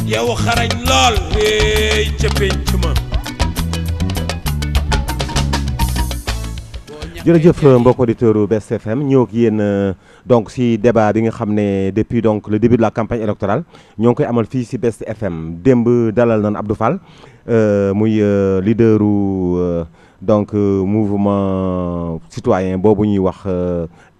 yow xarañ lool ca pénc ma. jërëjëf mbokk auditeur Best FM ñëw ak yéen donc si débat bi nga xam ne depuis donc le début de la campagne électorale ñoo ngi koy amal fii si Best FM démb dalal nañ Abdou Fall muy leaderu donc mouvement citoyen boobu ñuy wax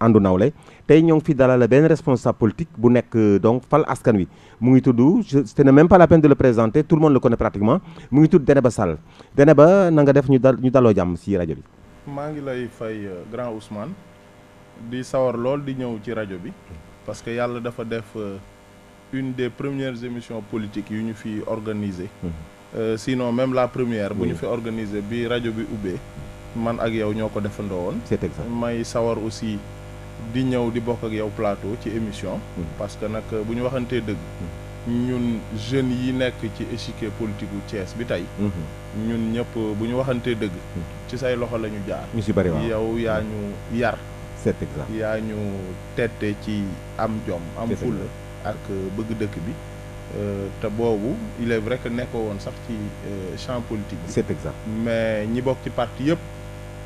àndu nawle tey ñoo ngi fi dalal benn responsable politique bu nekk donc fal askan wi mu ngi tudd ce n'est même pas la peine de le présenter tout le monde le connaît pratiquement mu ngi tudd Dénéba Sall Dénéba na nga def ñu daloo jàmm si rajo bi. maa ngi lay fay grand Ousmane di sawar lool di ñëw ci rajo bi parce que yàlla dafa def une des premières émissions politiques yu ñu fi organisé sinon même la première bu ñu fi organisé bi rajo bi ubbee man ak yow ñoo ko defandoo woon. c'est exact. may sawar aussi di ñëw di bokk ak yow plateau ci émission parce que nag bu ñu waxantee dëgg ñun jeunes yi nekk ci échiquier politique gu Thiès bi tey ñun ñëpp bu ñu waxantee dëgg ci say loxo la ñu jaar. ñu si bëri waaw yow yaa ñu yar. c'est exact. yaa ñu tette ci am jom am fulla ak bëgg dëkk bi te boobu il est vrai que nekkoo woon sax ci champ politique bi. c'est exact. mais ñi bokk ci parti yëpp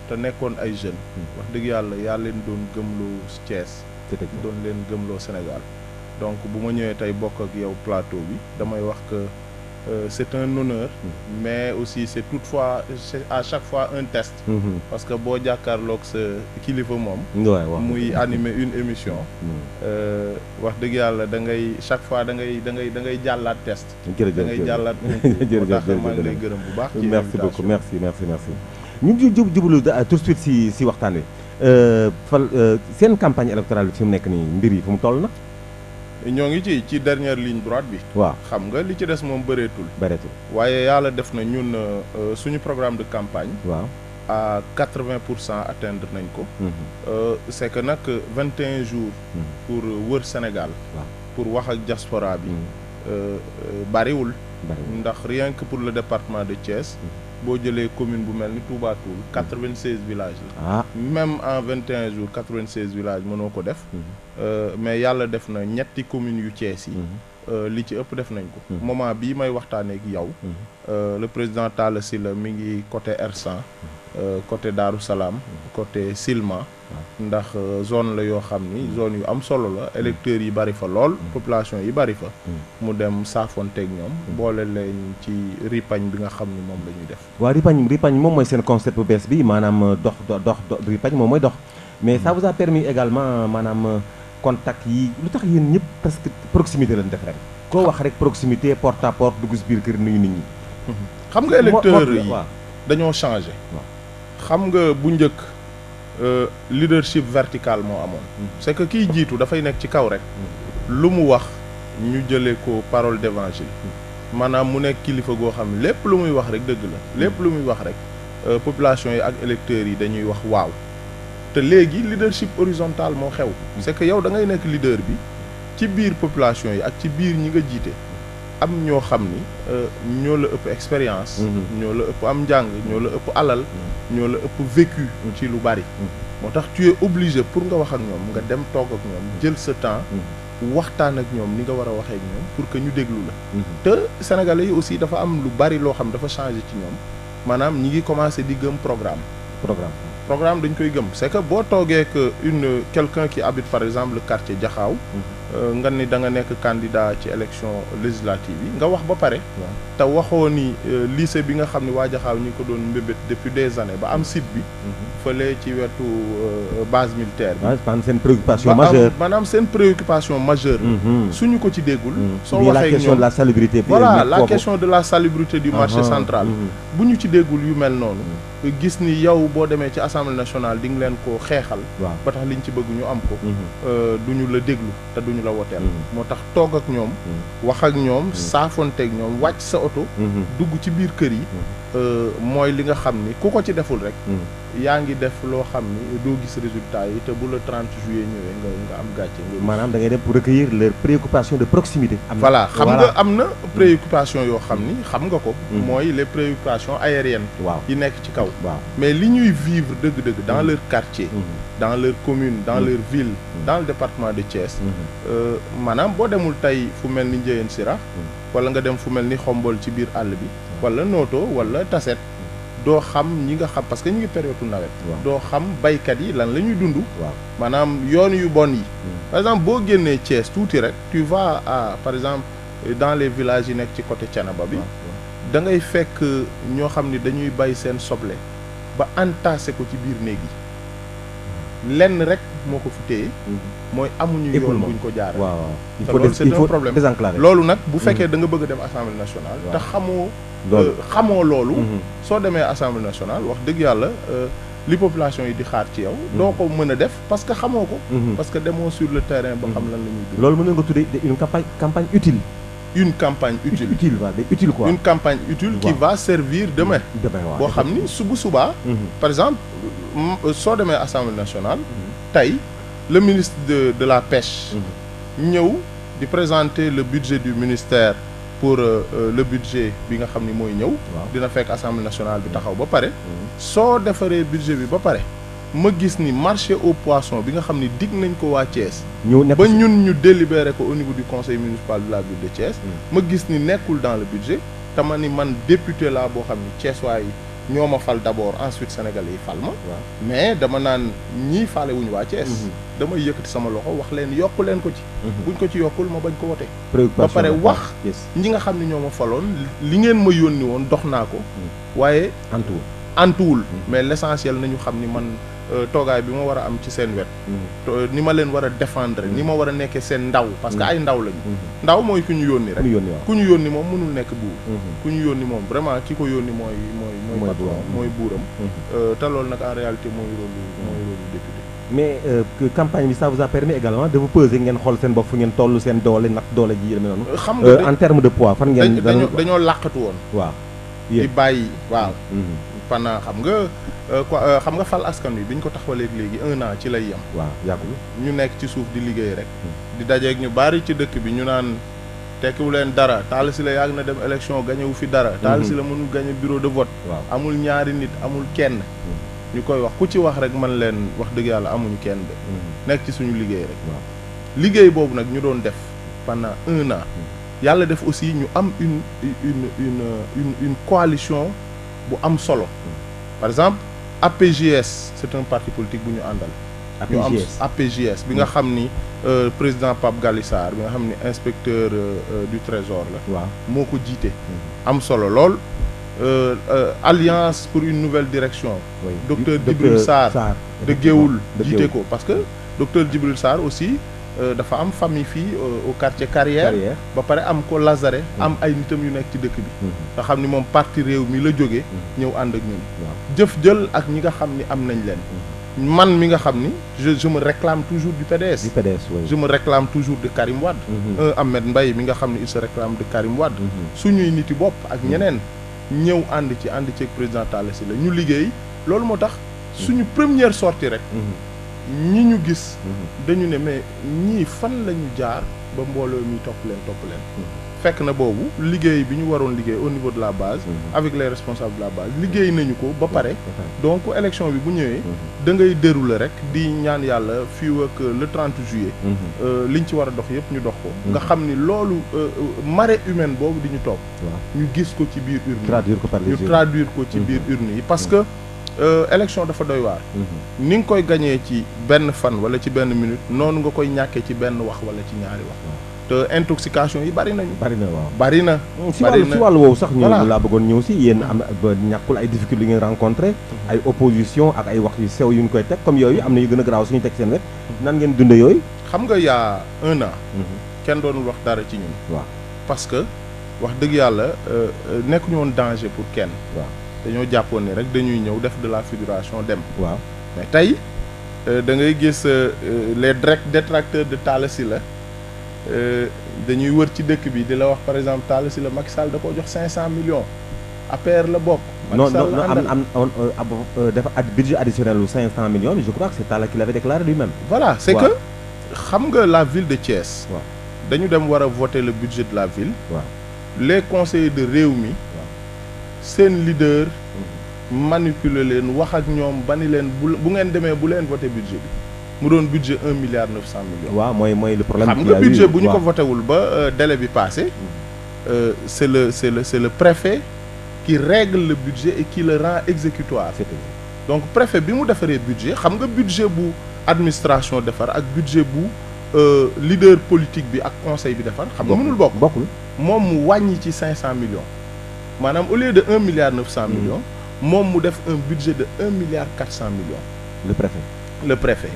te nekkoon ay jeunes. wax dëgg yàlla yaa leen doon gëmloo Thiès. c'est exact. doon leen gëmloo Sénégal. donc bu ma ñëwee tey bokk ak yow plateau bi damay wax que c'est un honneur mais aussi c'est toutefois c'est à chaque fois un test parce que boo jàkkaarloog sa kilifa moom muy animer une émission wax dëgg yàlla da ngay chaque fois da ngay jàllaat test da ngay jàllaat moo tax maa ngi lay gërëm bu baax merci beaucoup merci ñu jublu tout de suite si waxtaan wi seen campagne électorale bi fi mu nekk nii mbir yi fu mu toll na ñoo ngi ci dernière ligne droite bi. waaw xam nga li ci des moom bëreetul. waaye yàlla def na ñun suñu programme de campagne. waaw à 80% atteindre nañ ko. c'est que nag 21 jours. pour wër Sénégal. pour wax ak diaspora bi. bariwul. ndax rien que pour le département de Thiès. boo jëlee commune bu mel ni Touba Toul 96 villages la. même en 21 jours 96 villages mënoo ko def. mais yàlla def na ñetti communes yu Thiès yi. li ci ëpp def nañ ko. moment bii may waxtaanee ak yow. le président Talla Sylla mi ngi côté R100. côté Darou Salaam. côté Silma. ndax zone la yoo xam ni zone yu am solo la électeurs yi bari fa lool. population yi bari fa. mu dem saafonteeg ñoom. boole leen ci ripañ bi nga xam ni moom la ñuy def. waaw ripañ moom mooy seen concept bu bees bi maanaam dox ripañ moom mooy dox. mais ça vous a permis également maanaam contact yi lu tax yéen ñëpp presque proximité lañ def rek. koo wax rek proximité porte à porte dugg si biir kër nuyu nit ñi. xam nga électeurs yi dañoo changé. xam nga bu njëkk. leadership vertical moo amoon. c'est que kiy jiitu dafay nekk ci kaw rek. lu mu wax ñu jëlee ko parole d'évangile. maanaam mu nekk kilifa goo xam ne lépp lu muy wax rek dëgg la lépp lu muy wax rek population yi ak électeurs yi dañuy wax waaw. te léegi leadership horizontal moo xew. c'est que yow da ngay nekk leader bi ci biir population yi ak ci biir ñi nga jiite. am ñoo xam ni ñoo la ëpp expérience. ñoo la ëpp am njàng ñoo la ëpp alal. ñoo la ëpp vécu ci lu bari. moo tax tu es obligé pour nga wax ak ñoom nga dem toog ak ñoom jël sa temps. waxtaan ak ñoom ni nga war a waxee ak ñoom pour que ñu déglu la. te sénégalais yi aussi dafa am lu bari loo xam dafa changé ci ñoom maanaam ñi ngi commencé di gëm programme dañ koy gëm c'est que boo toogee que quelqu'un qui habite par exemple le quartier Jaxaaw nga ni da nga nekk candidat ci élection législative yi nga wax ba pare te waxoo ni lycée bi nga xam ne waa Jaxaaw ñi ko doon mbébét depuis des années ba am site bi fële ci wetu base militaire bi maanaam seen préoccupation majeure suñu ko ci déggul soo waxee la question de la salubrité voilà la question de la salubrité du marché central bu ñu ci déggul yu mel noonu gis ni yow boo demee ci assemblée nationale di nga leen ko xeexal ba tax liñ ci bëgg ñu am ko duñu la déglu te duñu la woteel moo tax toog ak ñoom wax ak ñoom saafonteeg ñoom wàcc sa oto dugg ci biir kër yi mooy li nga xam ni ku ko ci deful rek yaa ngi def loo xam ni doo gis résultat yi te bu le 30 juillet ñëwee nga am gàcce. maanaam da ngay dem pour recueillir leurs préoccupations de proximité. voilà xam nga am na préoccupation yoo xam ni xam nga ko. mooy les préoccupations aériennes. waaw yi nekk ci kaw. waaw mais li ñuy vivre dëgg-dëgg dans leur quartier. dans leur commune dans leur ville. dans le département de Thiès. maanaam boo demul tey fu mel ni Ndiéyène Sirakh. wala nga dem fu mel ni Xombol ci biir àll bi. wala Noto wala Tassette. doo xam ñi nga xam parce que ñu ngi période nawet. doo xam baykat yi lan la ñuy dund. maanaam yoon yu bon yi. par exemple boo génnee Thiès tuuti rek tu vas à par exemple dans les villages yi nekk ci côté Thiénaba bi. da ngay fekk ñoo xam ni dañuy bay seen soble ba entassé ko ci biir néeg yi lenn rek moo ko fi téye. mooy amuñu yoon buñ ko jaar. waaw il faut c'est un problème loolu nag bu fekkee da nga bëgg a dem assemblée nationale. te xamoo loolu. soo demee assemblée nationale wax dëgg yàlla li population yi di xaar ci yow. doo ko mën a def parce que xamoo ko. parce que demoo sur le terrain ba xam lan la ñuy dund. loolu mën nga ko tuddee une campagne utile. une campagne utile waaw day utile quoi. une campagne utile qui va servir demain. waaw boo xam ni subaa. par exemple soo demee assemblée nationale. tey le ministre de la pêche. ñëw di présenter le budget du ministère. pour le budget bi nga xam ni mooy ñëw. dina fekk assemblée nationale bi taxaw ba pare. soo defaree budget bi ba pare ma gis ni marché au poisson bi nga xam ni dig nañ ko waa Thiès. ba ñun ñu délibéré ko au niveau du conseil municipal de la ville de Thiès. ma gis ni nekkul dans le budget te ma ni man député laa boo xam ni Thiès waay ñoo ma fal d'abord ensuite sénégalais yi fal ma. mais dama naan ñii faale wuñu waa Thiès. damay yëkkati sama loxo wax leen yokku leen ko ci. buñ ko ci yokkul ma bañ ko wote. ba pare wax ñi nga xam ne ñoo ma faloon li ngeen ma yónni woon dox naa ko. waaye antuwul mais l'essentiel nañu xam ni man toogaay bi ma war a am ci seen wet. ni ma leen war a défendre ni ma war a nekkee seen ndaw parce que ay ndaw lañu. ndaw mooy ku ñu yónni rek. ku ñu yónni moom mënul nekk buur. ku ñu yónni moom vraiment ki ko yónni mooy patron mooy buuram. te loolu nag en réalité mooy rôle député. mais campagne bi ça vous a permis également de vous peser ngeen xool seen bopp fu ngeen toll seen doole nag doole ji demee noonu. xam nga en terme de poids fan ngeen. dañoo làqatu woon. waaw di bàyyi waaw. pendant xam nga fal askan wi bi ñu ko taxawalee léegi 1 an ci lay yem. waaw yàggul ñu nekk ci suuf di liggéey rek. di dajeeg ñu bari ci dëkk bi ñu naan tekkiwu leen dara Talla Sylla yàgg na dem élection gañewu fi dara. Talla Sylla mënul gañe bureau de vote. amul ñaari nit amul kenn. ñu koy wax ku ci wax rek man leen wax dëgg yàlla amuñu kenn de. nekk ci suñu liggéey rek. liggéey boobu nag ñu doon def pendant 1 an. yàlla def aussi ñu am une coalition bu am solo. par exemple APJS c'est un parti politique bu ñu àndal. ñu am APJS bi nga xam ni président Pape Galissar bi nga xam ni inspecteur du trésor la. waaw moo ko jiite. am solo lool. Alliance pour une nouvelle direction. docteur Djibril Sarr de Géoul jiite ko parce que docteur Djibril Sarr aussi dafa am famille fii au quartier Carrière ba pare am ko Lazare am ay nitam yu nekk ci dëkk bi nga xam ni moom parti réew mi la jógee ñëw ànd ak ñun jëf jël ak ñi nga xam ni am nañ leen man mi nga xam ni je me réclame toujours du PDS je me réclame toujours de Karim Wade Ahmed Mbaye mi nga xam ni il se réclame de Karim Wade suñuy niti bopp ak ñeneen ñëw ànd ci ak président Talla Sylla ñu liggéey loolu moo tax suñu première sortie rek ñi ñu gis dañu ne mais ñii fan la ñu jaar ba mbooloo mi topp leen fekk na boobu liggéey bi ñu waroon liggéey au niveau de la base avec les responsables de la base liggéey nañu ko ba pare donc élection bi bu ñëwee da ngay dérouler rek di ñaan yàlla fii ak le 30 juillet liñ ci war a dox yëpp ñu dox ko nga xam ni loolu marée humaine boobu di ñu topp ñu gis ko ci biir urne ñu traduire ko ci biir urne yi parce que élection dafa doy waar ni nga koy gañee ci benn fan wala ci benn minute noonu nga koy ñàkkee ci benn wax wala ci ñaari wax te intoxication yi bari nañu. bari na si wàllu woowu sax ñu laa bëggoon ñëw si yéen am ba ñàkkul ay difficultés yu ngeen rencontré ay opposition ak ay wax yu sew yu ñu koy teg comme yooyu am na yu gën a garaaw suñu teg seen wet nan ngeen dunde yooyu xam nga y'a 1 an kenn doonul wax dara ci ñun waaw parce que wax dëgg yàlla nekkuñu woon danger pour kenn waaw dañoo jàppoon ne rek dañuy ñëw def de la figuration dem waaw mais tey da ngay gis les détracteurs de Talla Sylla dañuy wër ci dëkk bi di la wax par exemple Talla Sylla Macky Sall da koo jox 500 millions APR la bokk non dafa budget additionnel 500 millions je crois que c'est Talla qui l'avait déclaré lui-même. voilà c'est que xam nga la ville de Thiès. waaw dañu dem war a voter le budget de la ville. waaw les conseillers de Rewmi. waaw seen leader. manipuler leen wax ak ñoom ba ni leen bu ngeen demee bu leen voter budget bi. mu doon budget 1 milliard 900 millions. waaw mooy le problème. xam nga budget bu ñu ko voté wul ba délai bi passé. c'est le préfet qui règle le budget et qui le rend exécutoire. donc préfet bi mu defaree budget xam nga budget bu administration defar ak budget bu leader politique bi ak conseil bi defar. xam nga mënul bokkul. moom mu wàññi ci 500 millions. maanaam au lieu de 1 milliard 900 millions. moom mu def un budget de 1 milliard 400 millions. Le préfet.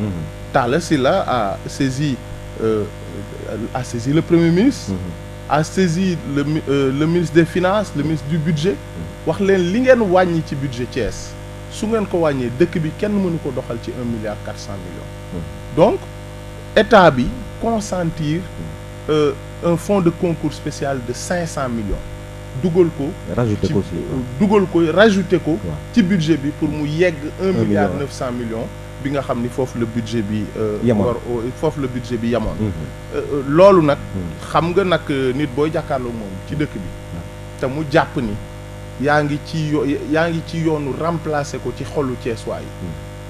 Talla Sylla a saisi le Premier ministre. a saisi le ministre des Finances, le ministre du budget. wax leen li ngeen wàññi ci budget Thiès su ngeen ko wàññee dëkk bi kenn mënu ko doxal ci 1 milliard 400 millions. donc état bi consentir un fonds de concours spécial de 500 millions. dugal ko rajouté ko ci budget bi pour mu yegg 1 milliard 900 millions bi nga xam ni foofu le budget bi foofu le budget bi yemoon loolu nag xam nga nag nit booy jàkkaarloo moom ci dëkk bi te mu jàpp ni yaa ngi ci yoonu remplacer ko ci xolu Ceeswaay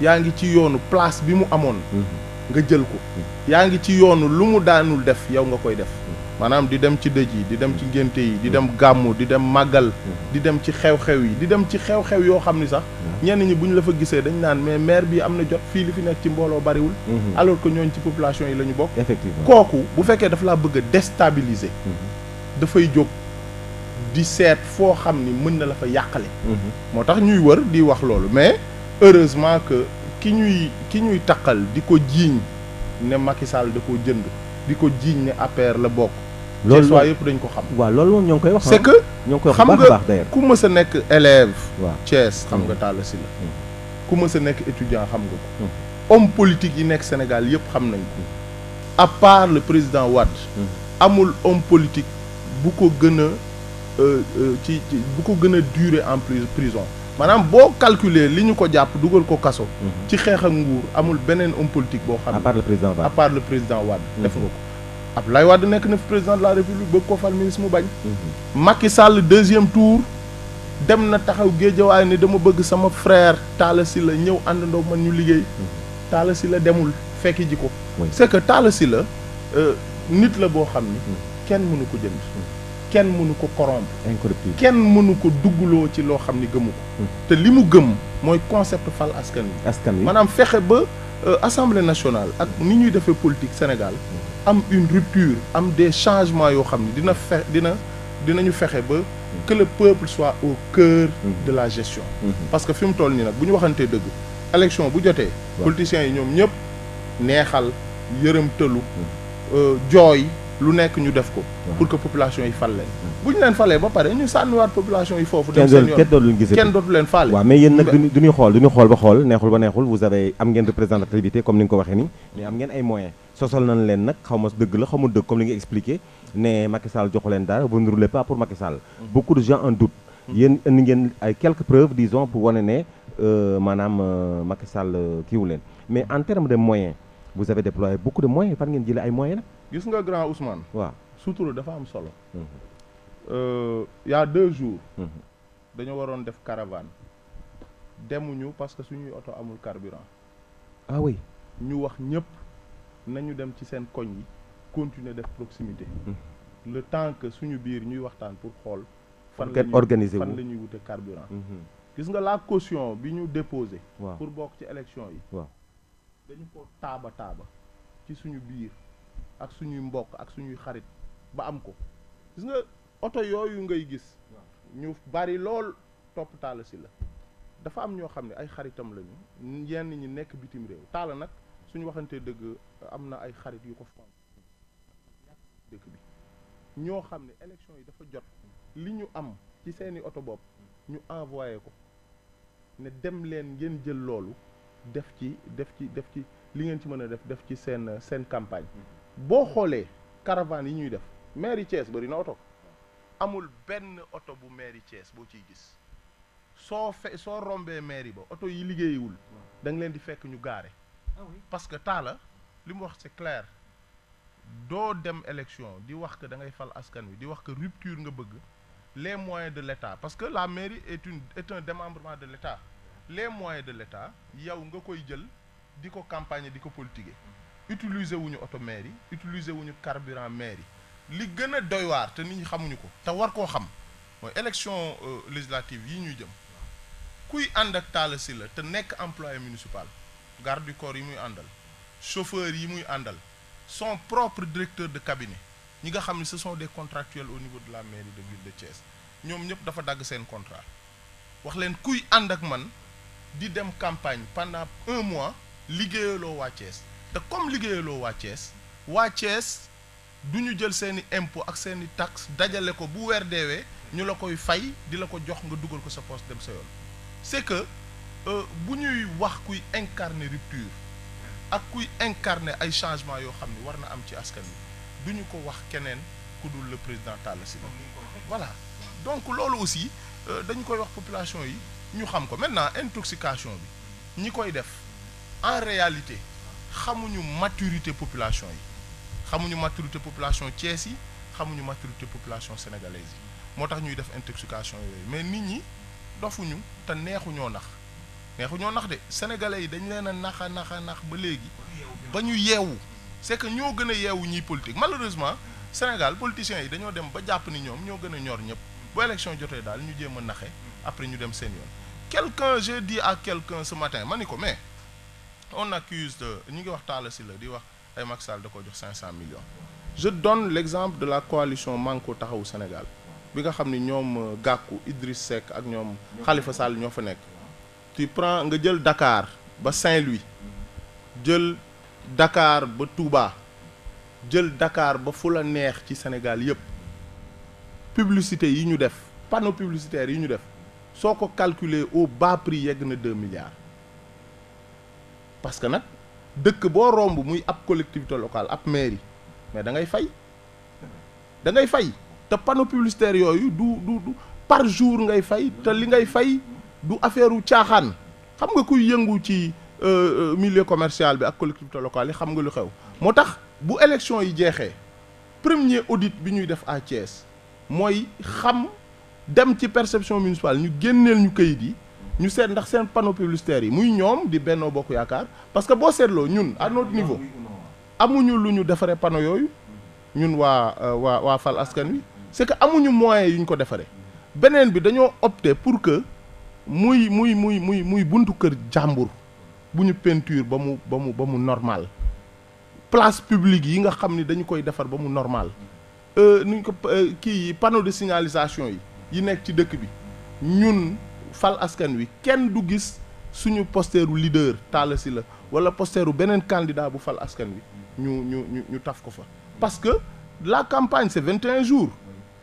yaa ngi ci yoonu place bi mu amoon nga jël ko yaa ngi ci yoonu lu mu daanul def yow nga koy def maanaam di dem ci dëj yi di dem ci ngénte yi di dem gàmmu di dem màggal di dem ci xew-xew yi di dem ci xew-xew yoo xam ni sax ñenn ñi bu ñu la fa gisee dañ naan mais maire bi am na jot fii li fi nekk ci mbooloo bariwul alors que ñooñ ci population yi la ñu bokk effectivement kooku bu fekkee dafa laa bëgg a déstabiliser dafay jóg di seet foo xam ni mën na la fa yàqale moo tax ñuy wër di wax loolu mais heureusement que ki ñuy taqal di ko jiiñ ne Macky Sall da koo jënd di ko jiiñ ne APR la bokk loolu Cees yëpp dañ ko xam waaw loolu moom ñoo ngi koy wax c'est que ñoo ngi koy wax xam baax nga baax d'ailleurs ku mës a nekk élève waaw Thiès xam nga Talla Sylla ku mës a nekk étudiant xam nga ko homme politique yi nekk Sénégal yëpp xam nañ ko à part le président Wade amul homme politique bu ko gën a bu ko gën a durer en prison maanaam boo calculer li ñu ko jàpp dugal ko kaso ci xeex ak nguur amul beneen homme politique boo xam ne à part le président Wade def nga ko Abdoulaye Wade nekk na fi président de la République bëgg ko fal ministre mu bañ Macky Sall deuxième tour dem na taxaw Géejawaay ni dama bëgg sama frère Talla Sylla ñëw àndandoo man ñu liggéey Talla Sylla demul fekki ji ko c'est que Talla Sylla nit la boo xam ni kenn mënu ko jënd kenn mënu ko corrompre incorruptible kenn mënu ko duggloo ci loo xam ni gëmu ko te li mu gëm mooy concept fal askan wi maanaam fexe ba assemblée nationale ak ni ñuy defee politique Sénégal am une rupture am des changements yoo xam ni dinañu fexe ba que le peuple soit au cœur de la gestion parce que fi mu toll nii nag bu ñu waxantee dëgg élection bu jotee politiciens yi ñoom ñëpp neexal yërëmtalu jooy lu nekk ñu def ko pour que population yi fal leen bu ñu leen falee ba pare ñu sànniwaat population yi foofu dem seen yoon kenn dootu leen faale waaw mais yéen nag duñuy xool ba xool neexul ba neexul vous avez am ngeen représentativité comme ni nga ko waxee nii mais am ngeen ay moyens sosal nañ leen nag xaw ma dëgg la xaw ma dëgg comme li nga expliqué ne Macky Sall joxu leen dara vous ne roulez pas pour Macky Sall beaucoup de gens en doutent yéen indi ngeen ay quelques preuves disons pour wane ne maanaam Macky Sall kiiwu leen mais en termes de moyens vous avez déployé beaucoup de moyens fan ngeen jëlee ay moyens nag gis nga grand Ousmane waaw sutura dafa am solo y a 2 jours dañoo waroon def caravane demuñu parce que suñuy oto amul carburant ah oui ñu wax ñëpp nañu dem ci seen koñ yi continuer def proximité le temps que suñu biir ñuy waxtaan pour xool fan la ñuy wute carburant gis nga la caution bi ñu déposé pour bokk ci élection yi waaw dañu ko taaba ci suñu biir ak suñuy mbokk ak suñuy xarit ba am ko gis nga oto yooyu ngay gis ñu bari lool topp Talla Sylla dafa am ñoo xam ne ay xaritam lañu yenn ñi nekk bitim réew Talla nag suñu waxantee dëgg am na ay xarit yu ko fonk dëkk bi ñoo xam ne élection yi dafa jot li ñu am ci seeni oto bopp ñu envoyé ko ne dem leen ngeen jël loolu def ci li ngeen ci mën a def ci seen campagne boo xoolee caravane yi ñuy def mairie Thiès bari na oto amul benn oto bu mairie Thiès boo ciy gis soo rombee mairie ba oto yi liggéeyiwul da nga leen di fekk ñu gaare parce que Talla li mu wax c'est clair doo dem élection di wax que da ngay fal askan wi di wax que rupture nga bëgg les moyens de l'État parce que la mairie est un démembrement de l'État les moyens de l'État yow nga koy jël di ko campagne di ko politiquer utiliser wuñu oto mairie utiliser wuñu carburant mairie li gën a doy waar te nit ñi xamuñu ko te war koo xam mooy élection législative yi ñuy jëm kuy ànd ak Talla Sylla te nekk employé municipal garde du corps yi muy àndal chauffeur yi muy àndal son propre directeur de cabinet ñi nga xam ne ce sont des contractuels au niveau de la mairie de ville de Thiès ñoom ñëpp dafa dagg seen contrat wax leen kuy ànd ak man di dem campagne pendant 1 mois liggéeyaloo waa Thiès te comme liggéeyaloo waa Thiès du ñu jël seeni impôt ak seeni taxe dajale ko bu weer deewee ñu la koy fay di la ko jox nga dugal ko sa poste dem sa yoon c'est que bu ñuy wax kuy incarner rupture ak kuy incarner ay changements yoo xam ni war na am ci askan wi du ñu ko wax keneen ku dul le président Talla Sylla voilà donc loolu aussi dañu koy wax population yi ñu xam ko maintenant intoxication bi ñi koy def en réalité xamuñu maturité population yi xamuñu maturité population Thiès yi xamuñu maturité population sénégalaise yi moo tax ñuy def intoxication yooyu mais nit ñi dofuñu te neexuñoo nax de sénégalais yi dañ leen a nax ba léegi ba ñu yeewu c'est que ñoo gën a yeewu ñiy politique malheureusement Sénégal politiciens yi dañoo dem ba jàpp ni ñoom ñoo gën a ñor ñëpp bu élection jotee daal ñu jéem a naxe après ñu dem seen yoon j'ai dit à quelqu'un ce matin ma ni ko mais on accuse de ñu ngi wax Talla Sylla di wax ay Macky Sall da ko jox 500 millions je donne l'exemple de la coalition Manko Taxawu Sénégal bi nga xam ni ñoom Gakou Idriss Seck ak ñoom Khalifa Sall ñoo fa nekk tu prends nga jël Dakar ba Saint-Louis jël Dakar ba Touba jël Dakar ba fu la neex ci Sénégal yépp publicité yi ñu def panneau publicitaire yi ñu def soo ko calculer au bas prix yegg na 2 milliards parce que nag dëkk boo romb muy ab collectivité locale ab mairie mais da ngay fay te panneau publicitaire yooyu du par jour ngay fay te li ngay fay du affaire u caaxaan xam nga kuy yëngu ci milieu commercial bi ak collectivité locale yi xam nga lu xew moo tax bu élection yi jeexee premier audit bi ñuy def à Thiès mooy xam dem ci perception municipale ñu génneel ñu kayit yi ñu seet ndax seen panneau publicitaire yi muy ñoom di Benno Bokk Yaakaar parce que boo seetloo ñun à notre niveau amuñu lu ñu defaree panneau yooyu ñun waa fal askan wi c'est que amuñu moyens yu ñu ko defaree beneen bi dañoo opter pour que muy buntu kër jàmbur bu ñu peinture ba mu normal place publique yi nga xam ni dañu koy defar ba mu normal nuñ ko kii panneau de signalisation yi nekk ci dëkk bi ñun fal askan wi kenn du gis suñu posteeru leader Talla Sylla wala posteeru beneen candidat bu fal askan wi ñu taf ko fa parce que la campagne c'est 21 jours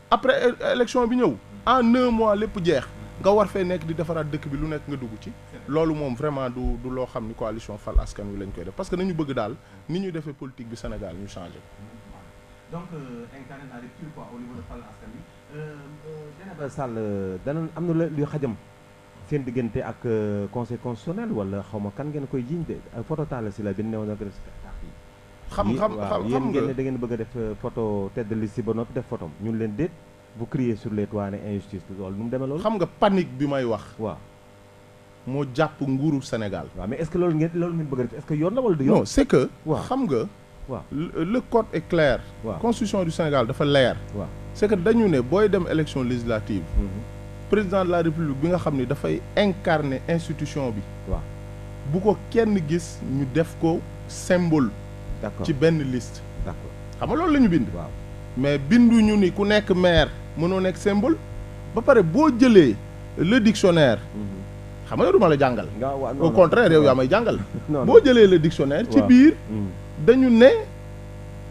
après élection bi ñëw en 1 mois lépp jeex nga war fee nekk di defaraat dëkk bi lu nekk nga dugg ci loolu moom vraiment du loo xam ni coalition fal askan wi lañ koy def parce que nañu bëgg daal ni ñuy defee politique bi Sénégal ñu changé donc incarner la rupture quoi au niveau de fal askan wi Dieynaba Sall dana am na luy xajam seen diggante ak conseil constitutionnel wala xaw ma kan ngeen koy jiiñ de photo Talla Sylla bi newoon na ko def spectacle yi xam yéen ngeen ne da ngeen bëgg a def photo tête de liste ba noppi def photo ñun leen déet vous criez sur les toits ne injustice loolu nu mu demee loolu xam nga panique bi may wax waaw moo jàpp nguuru Sénégal waaw mais est-ce que loolu ngeen bëgg a def est-ce que yoon la wala du yoon non c'est que waaw xam nga waaw le code est clair waaw constitution du Sénégal dafa leer waaw c'est que dañu ne booy dem élection législative président de la République bi nga xam ni dafay incarner institution bi waaw bu ko kenn gis ñu def ko symbole d'accord ci benn liste d'accord xam nga loolu la ñu bind waaw mais binduñu ni ku nekk maire mënoo nekk symbole ba pare boo jëlee le dictionnaire xam nga du ma la jàngal au contraire yow yaa may jàngal boo jëlee le dictionnaire ci biir dañu ne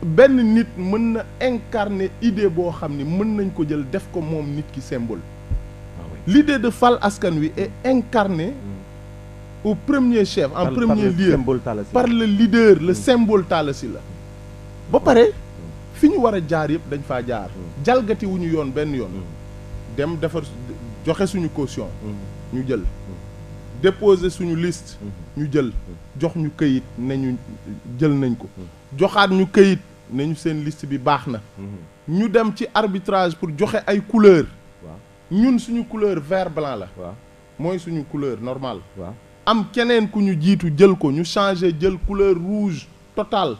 benn nit mën na incarner idée boo xam ni mën nañ ko jël def ko moom nit ki symbole l'idée de fal askan wi est incarnée au premier chef en premier lieu par le leader le symbole Talla Sylla ba pare fi ñu war a jaar yëpp dañ faa jaar jalgati wu ñu yoon benn yoon dem defar joxe suñu caution ñu jël déposer suñu liste ñu jël jox ñu këyit ne ñu jël nañ ko joxaat ñu këyit ne ñu seen liste bi baax na ñu dem ci arbitrage pour joxe ay couleur ñun suñu couleur vert blanc la mooy suñu couleur normale am keneen ku ñu jiitu jël ko ñu changé jël couleur rouge total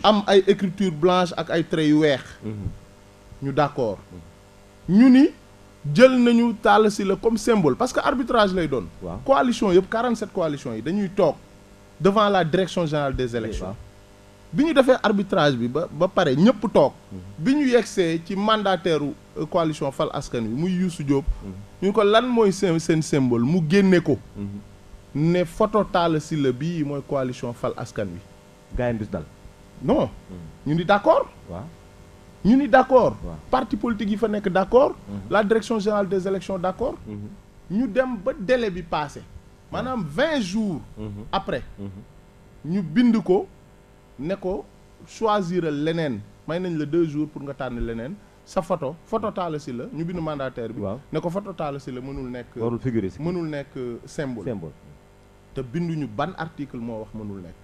am ay écriture blanche ak ay traits yu weex ñu d'accord ñu ni jël nañu Talla Sylla comme symbole parce que arbitrage lay doon coalition yëpp 47 coalitions yi dañuy toog devant la direction générale des élections bi ñu defee arbitrage bi ba pare ñëpp toog bi ñu yegsee ci mandataire u coalition Fal Askan Wi muy Youssou Diop ñu ko lan mooy seen symbole mu génne ko ne photo Talla Sylla bii mooy coalition Fal Askan Wi gaayam bis dal non ñu ni d'accord ñu ni d'accord parti politique yi fa nekk d'accord la direction générale des élections d'accord ñu dem ba délai bi passé maanaam 20 jours après ñu bind ko ne ko choisiral leneen may nañ la 2 jours pour nga tànn leneen sa photo Talla Sylla ñu bind mandataire bi ne ko photo Talla Sylla mënul nekk warul figurer mënul nekk symbole te binduñu ban article moo wax mënul nekk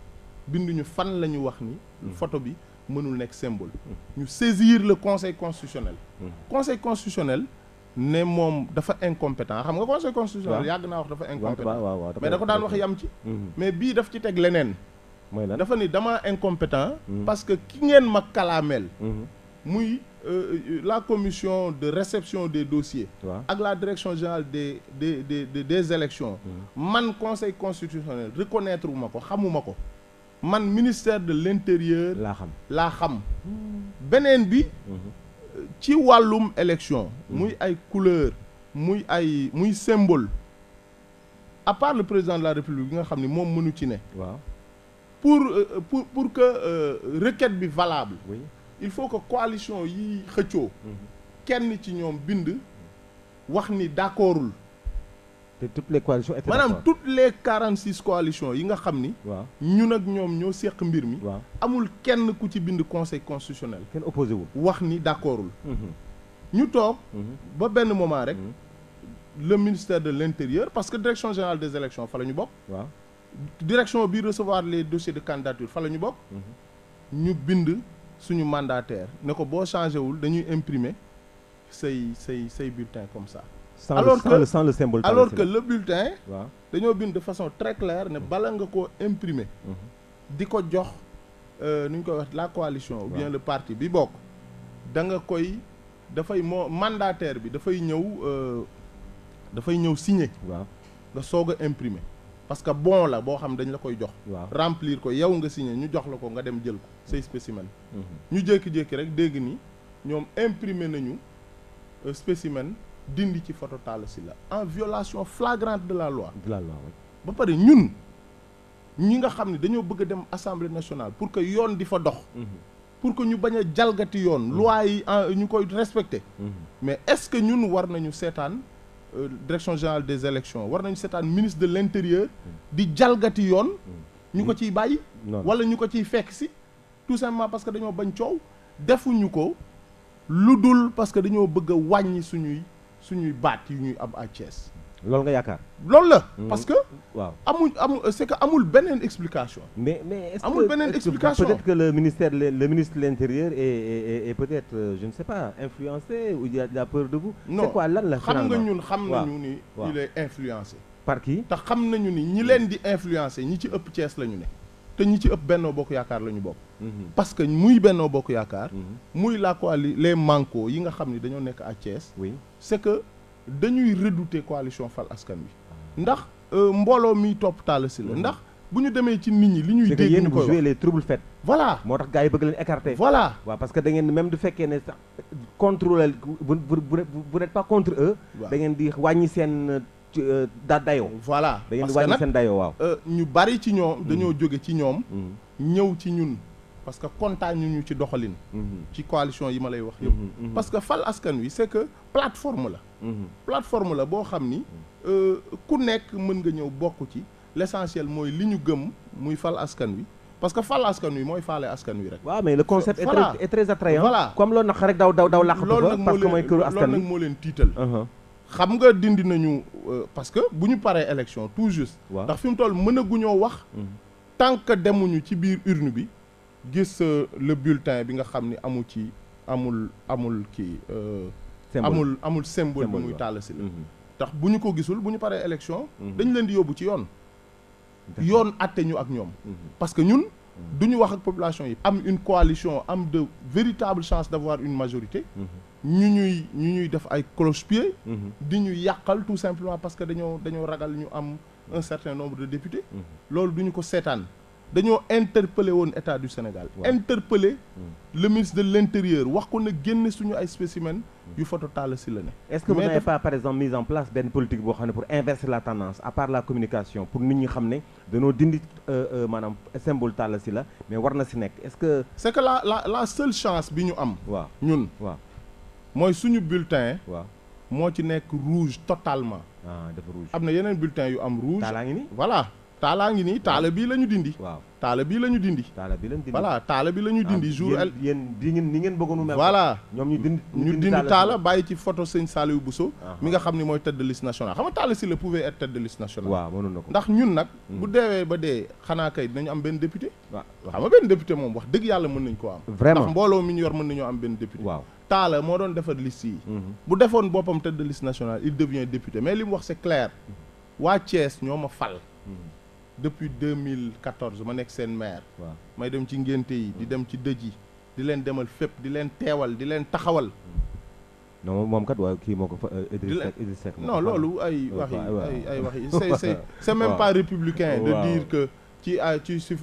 binduñu fan la ñu wax ni photo bi mënul nekk symbole ñu saisir le conseil constitutionnel conseil constitutionnel ne moom dafa incompétent xam nga conseil constitutionnel yàgg naa wax dafa incompétent mais da ko daan wax yam ci mais bii daf ci teg leneen mooy lan dafa ni dama incompétent parce que ki ngeen ma kalaameel muy la commission de réception des dossiers ak la direction générale des élections man conseil constitutionnel reconnaître wu ma ko xamuma ko man ministère de l'intérieur laa xam beneen bi ci wàllum élection muy ay couleur muy symbole à part le président de la république bi nga xam ni moom mënu ci ne pour que requête bi valable il faut que coalition yi xëccoo kenn ci ñoom bind wax ni d'accordul te toutes les coalitions étaient maanaam toutes les 46 coalitions yi nga xam ni ñun ak ñoom ñoo seq mbir mi amul kenn ku ci bind conseil constitutionnel kenn opposé wul wax ni d'accordul ñu toog ba benn moment rek le ministère de l'intérieur parce que direction générale des élections fa la ñu bokk direction bi recevoir les dossiers de candidature fa la ñu bokk ñu bind suñu mandataire ne ko boo changé wul dañuy imprimer say bulletin comme ça sans le symbole alors que le bulletin dañoo bind de façon très claire ne bala nga koo imprimer di ko jox nu ñu koy wax la coalition ou bien le parti bi bokk da nga koy dafay mandataire bi dafay ñëw signer nga soog a imprimer parce que bon la boo xam dañ la koy jox remplir ko yow nga signer ñu jox la ko nga dem jël ko say spécimen ñu jékki-jékki rek dégg ni ñoom imprimer nañu spécimen dindi ci photo Talla Sylla en violation flagrante de la loi ba pare ñun ñi nga xam ne dañoo bëgg a dem assemblée nationale pour que yoon di fa dox pour que ñu bañ a jalgati yoon loi yi ñu koy respecter mais est-ce que ñun war nañu seetaan direction générale des élections war nañu seetaan ministre de l'intérieur di jalgati yoon ñu ko ciy bàyyi wala ñu ko ciy fekk si tout simplement parce que dañoo bañ coow defuñu ko lu dul parce que dañoo bëgg a wàññi suñuy baat yu ñuy am à Thiès loolu nga yaakaar loolu la parce que amul c'est que amul beneen explication mais est-ce que amul beneen explication peut-être que le ministre de l'intérieur est peut-être je ne sais pas influencé ou il a peur de vous c'est quoi lan la xam nga ñun xam nañu ni il est influencé par qui te xam nañu ni ñi leen di influencer ñi ci ëpp Thiès la ñu ne te ñi ci ëpp Benno Bokk Yaakaar la ñu bokk parce que muy Benno Bokk Yaakaar muy la coalition les mancos yi nga xam ni dañoo nekk à Thiès c'est que dañuy redouter coalition Fal Askan Wi ndax mbooloo miy topp Talla Sylla ndax bu ñu demee ci nit ñi li ñuy dégg ñu koy jouer les troubles faits voilà moo tax gars yi bëgg leen écarter voilà waaw parce que da ngeen même du fekkee ne sax contrôler vous n'êtes pas contre eux da ngeen di wàññi seen dayoo voilà da ngeen di wàññi seen dayoo waaw ñu bari ci ñoom dañoo jóge ci ñoom ñëw ci ñun parce que kontaan ñu ci doxalin ci coalition yi ma lay wax yëpp parce que Fal Askan Wi c'est que plateforme la boo xam ni ku nekk mën nga ñëw bokk ci l'essentiel mooy li ñu gëm muy Fal Askan Wi parce que Fal Askan Wi mooy faale askan wi rek waaw mais le concept est très attrayant voilà comme loolu nag rek daw làqatu fa parce que mooy këru askan wi loolu nag moo leen tiital xam nga dindi nañu parce que bu ñu paree élection tout juste. ndax fi mu toll mënaguñoo wax. tant que demuñu ci biir urne bi gis le bulletin bi nga xam ni amul kii. amul symbole bi muy Talla Sylla. tax bu ñu ko gisul bu ñu paree élection. dañ leen di yóbbu ci yoon. yoon àtte ñu ak ñoom. parce que ñun. du ñu wax ak population yi. am une coalition am de véritables chances d'avoir une majorité. ñu ñuy def ay cloche-pied. di ñu yàqal tout simplement parce que dañoo ragal ñu am un certain nombre de députés. loolu du ñu ko seetaan. dañoo interpeller woon état du Sénégal. interpeller le ministre de l'intérieur wax ko na génne suñu ay spécimens yu photo Talla Sylla ne. est-ce que vous n'avez pas par exemple mis en place benn politique boo xam ne pour inverser la tendance à part la communication pour nit ñi xam ne dañoo dindi maanaam symbole Talla Sylla mais war na si nekk est-ce que. c'est que la seule chance bi ñu am. waaw ñun. waaw mooy suñu bulletin. waaw moo ci nekk rouge totalement. dafa rouge. am na yeneen bulletin yu am rouge. Talla ngi nii. voilà. Talla ngi nii Talla bii la ñu dindi. waaw Talla bii la ñu dindi. Talla bii la ñu dindi. voilà Talla bi la ñu dindi. jour yéen ni ngeen bëggoon mu mel. voilà ñoom ñu dindi Talla bàyyi ci photo sëñ Saliou Bousso. mi nga xam ni mooy tête de liste nationale xam nga Talla Sylla pouvait être tête de liste nationale. waaw mënoon na ko ndax ñun nag. bu deewee ba dee xanaa kay dinañu am benn député. waaw xam nga benn député moom wax dëgg yàlla mën nañ koo am. vraiment ndax mbooloo mi ñu yor mën nañoo am benn député. waaw Talla moo doon defar liste yi. bu defoon boppam tête de liste nationale il devient député mais li mu wax c'est clair waa Thiès ñoo ma fal. depuis 2014 ma nekk seen maire. waaw may dem ci ngénte yi di dem ci dëj yi di leen demal fépp di leen teewal di leen taxawal. non moom kat waaye kii moo ko fa Idriss Seck non loolu ay waxi c'est même pas républicain de dire que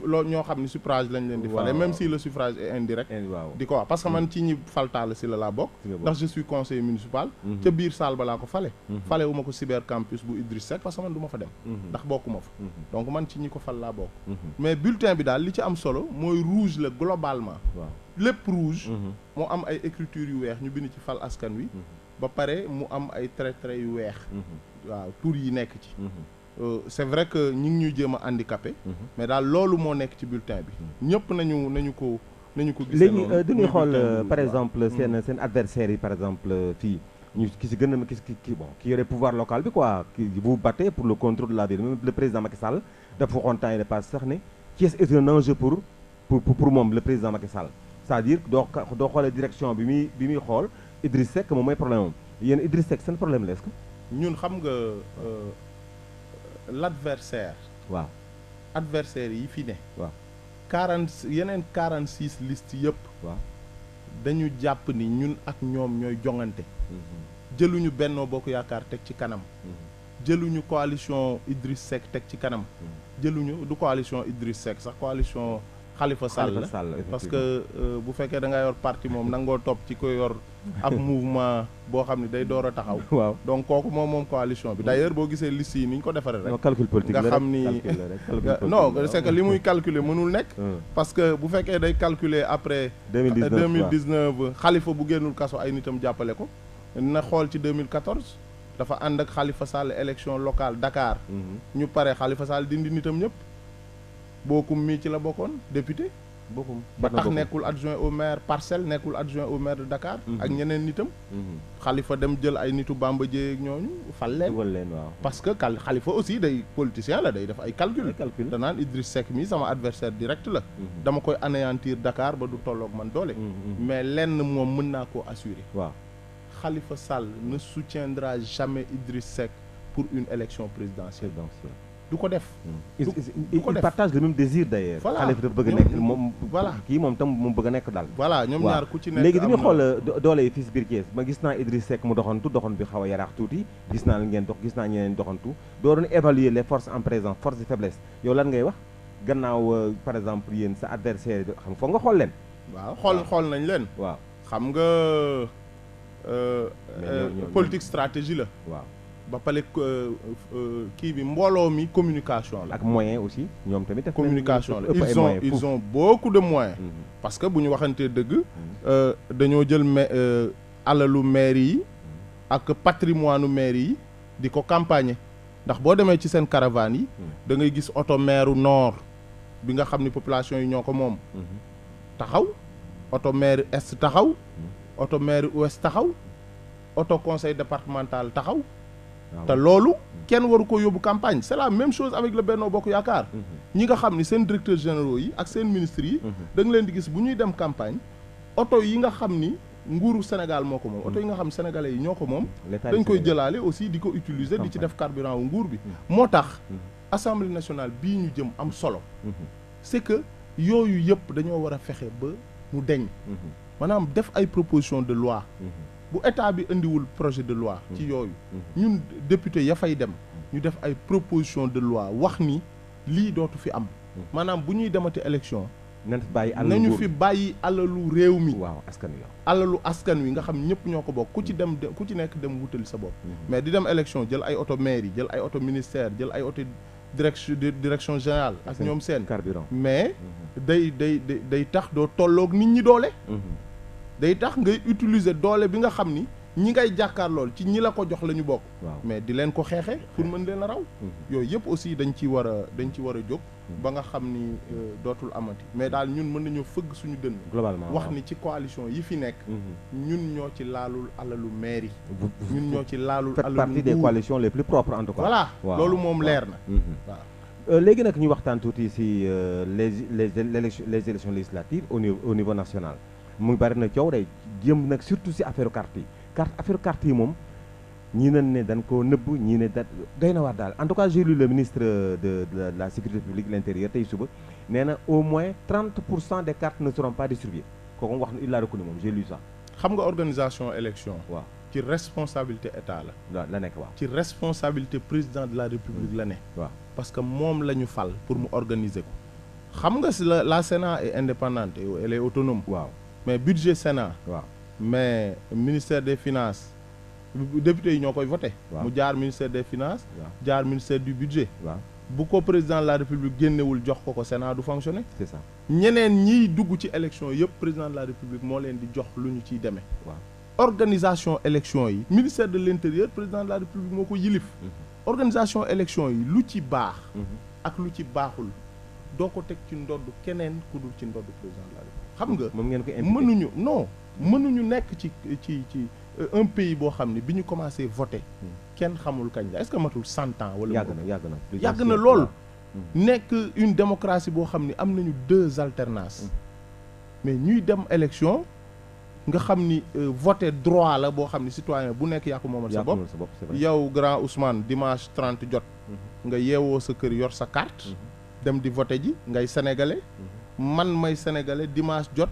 loolu ñoo xam ne suffrage lañ leen di fale même si le suffrage est indirect di ko wax parce que man ci ñi fal Talla Sylla laa bokk ndax je suis conseiller municipal ca biir salle ba laa ko fale fale wu ma ko cyber campus bu Idriss Seck parce que man du ma fa dem ndax bokkuma fa donc man ci ñi ko fal laa bokk mais bulletin bi daal li ci am solo mooy rouge la globalement lépp rouge moo am ay écriture yu weex ñu bind ci fal askan wi ba pare mu am ay traits yu weex waaw tur yi nekk ci c'est vrai que ñi ngi ñuy jéem a handicapé mais daal loolu moo nekk ci bulletin bi ñëpp nañu ko gisee léegi dañuy xool par exemple seen adversaires yi par exemple fii ñu ki si gën a ki yore pouvoir local bi quoi qui vous battez pour le contrôle de la ville même le président Macky Sall dafa waxoon temps yi ne passe sax ne Thiès est un enjeu pour moom le président Macky Sall c'est-à-dire doo xoolee direction bi muy xool Idriss Seck moom mooy problème am yéen Idriss Seck seen problème la est-ce que ñun xam nga l'adversaire waaw adversaire yi fi ne waaw 46 listes yëpp waaw dañu jàpp ni ñun ak ñoom ñooy jongante jëluñu Benno Bokk Yaakaar teg ci kanam jëluñu coalition Idriss Seck teg ci kanam jëluñu du coalition Idriss Seck sax coalition Khalifa Sall la parce que bu fekkee da nga yor parti moom nangoo topp ci ko yor ab mouvement boo xam ne day door a taxaw waaw donc kooku moom coalition bi d'ailleurs boo gisee liste yi ni ñu ko defaree rek calcul politique nga xam ni non c'est que li muy calculer mënul nekk parce que bu fekkee day calculer après 2019 Khalifa bu génnul kaso ay nitam jàppale ko na xool ci 2014 dafa ànd ak Khalifa Sall élection locale Dakar ñu pare Khalifa Sall dindi nitam ñëpp bokkum mii ci la bokkoon député bokkum ba tax nekkul adjoint au maire Parcelles nekkul adjoint au maire de Dakar ak ñeneen nitam Khalifa dem jël ay nitu Bamba Dièye ak ñooñu fal leen waaw parce que Khalifa aussi day politicien la day def ay calcul danaan Idriss Seck mi sama adversaire direct la dama koy anéantir Dakar ba du tolloog man doole mais lenn moom mën naa koo assurer waaw Khalifa Sall ne soutiendra jamais Idriss Seck pour une élection présidentielle du ko def. il partage le même désir d'ailleurs. voilà Khalifa dafa bëgg a nekk moom. voilà kii moom tam mu bëgg a nekk daal. voilà ñoom ñaar ku ci nekk léegi dañuy xool doole yi fii si biir Thiès ma gis naa Idriss Seck mu doxantu bi xaw a yaraax tuuti gis naa la ngeen dox gis naa ñeneen doxantu doo doon évaluer les forces en présence force et faiblesse yow lan ngay wax gannaaw par exemple yéen sa adversaire xam foog nga xool leen. waaw xool nañ leen. waaw xam nga politique stratégie la. waaw. ba pare kii bi mbooloo mi communication la. ak moyen aussi ñoom tamit. communication la ils ont beaucoup de moyens. parce que bu ñu waxantee dëgg. dañoo jël alalu maire yi ak patrimoine maire yi di ko campagner ndax boo demee ci seen caravane yi. da ngay gis oto maire nord bi nga xam ni population yi ñoo ko moom. taxaw oto maire est taxaw. oto maire ouest taxaw. auto conseil départemental taxaw te loolu kenn waru ko yóbbu campagne c'est la même chose avec le Benno Bokk Yaakaar ñi nga xam ni seen directeurs généraux yi ak seen ministres yi da nga leen di gis bu ñuy dem campagne oto yi nga xam ni nguuru Sénégal moo ko moom oto yi nga xam sénégalais yi ñoo ko moom dañ koy jëlaale aussi di ko utiliser di ci def carburant wu nguur bi moo tax Assemblée nationale bii ñu jëm am solo c'est que yooyu yëpp dañoo war a fexe ba mu deñ maanaam def ay proposition de loi bu état bi indiwul projet de loi ci yooyu ñun député ya fay dem ñu def ay proposition de loi wax ni lii dootu fi am maanaam bu ñuy demati élection nañu fi bàyyi alalu réew mi waaw askan wi alalu askan wi nga xam ñëpp ñoo ko bokk ku ci nekk dem wutali sa bopp mais di dem élection jël ay auto mairie jël ay auto ministère jël ay auto direction générale ak ñoom seen carburant mais day tax doo tolloog nit ñi doole day tax ngay utiliser doole bi nga xam ni ñi ngay jàkkaar lool ci ñi la ko jox la ñu bokk mais di leen ko xeexe pour mën leen a raw yooyu yëpp aussi dañ ci war a jóg ba nga xam ni dootul amati mais daal ñun mën nañoo fëgg suñu dënn globalement wax ni ci coalition yi fi nekk ñun ñoo ci laalul alalu mairie ñun ñoo ci laalul alalu partie des coalitions les plus propres en tout cas voilà loolu moom leer na waaw léegi nag ñu waxtaan tuuti si les élections législatives au niveau national mu bari na coow day jëm nag surtout si affaire carte yi affaire carte yi moom ñii nañ ne dañ koo nëbb ñii ne doy na waar daal en tout cas j'ai lu le ministre de la sécurité publique de l'intérieur tey suba nee na au moins 30% des cartes ne seront pas distribuées kooku wax na il l'a reconnu moom j'ai lu ça xam nga organisation élection waaw ci responsabilité état la nekk waaw ci responsabilité président de la république la ne waaw parce que moom la ñu fal pour mu organiser ko xam nga si la Sénat est indépendante et elle est autonome waaw mais budget Sénat waaw mais ministère des finances député yi ñoo koy voté mu jaar ministère des finances jaar ministère du budget waaw bu ko président de la république génnewul jox ko Sénat du fonctionner c'est ça ñeneen ñiy dugg ci élection yëpp président de la république moo leen di jox lu ñu ciy demee waaw organisation élection yi ministère de l'intérieur président de la république moo ko yilif organisation élection yi lu ci baax ak lu ci baaxul doo ko teg ci ndodd keneen ku dul ci ndodd président de la république xam nga moom ngeen ko mënuñu nekk ci un pays boo xam ne bi ñu commencé voter kenn xamul kañ la est-ce que matul 100 ans wala yàgg na lool nekk une démocratie boo xam ne am nañu 2 alternances mais ñuy dem élection nga xam ni voter droit la boo xam ne citoyen bu nekk yaa ko moomal sa bopp yow grand Ousmane dimanche 30 jot nga yeewoo sa kër yor sa carte dem di voter ji ngay sénégalais man may sénégalais dimanche jot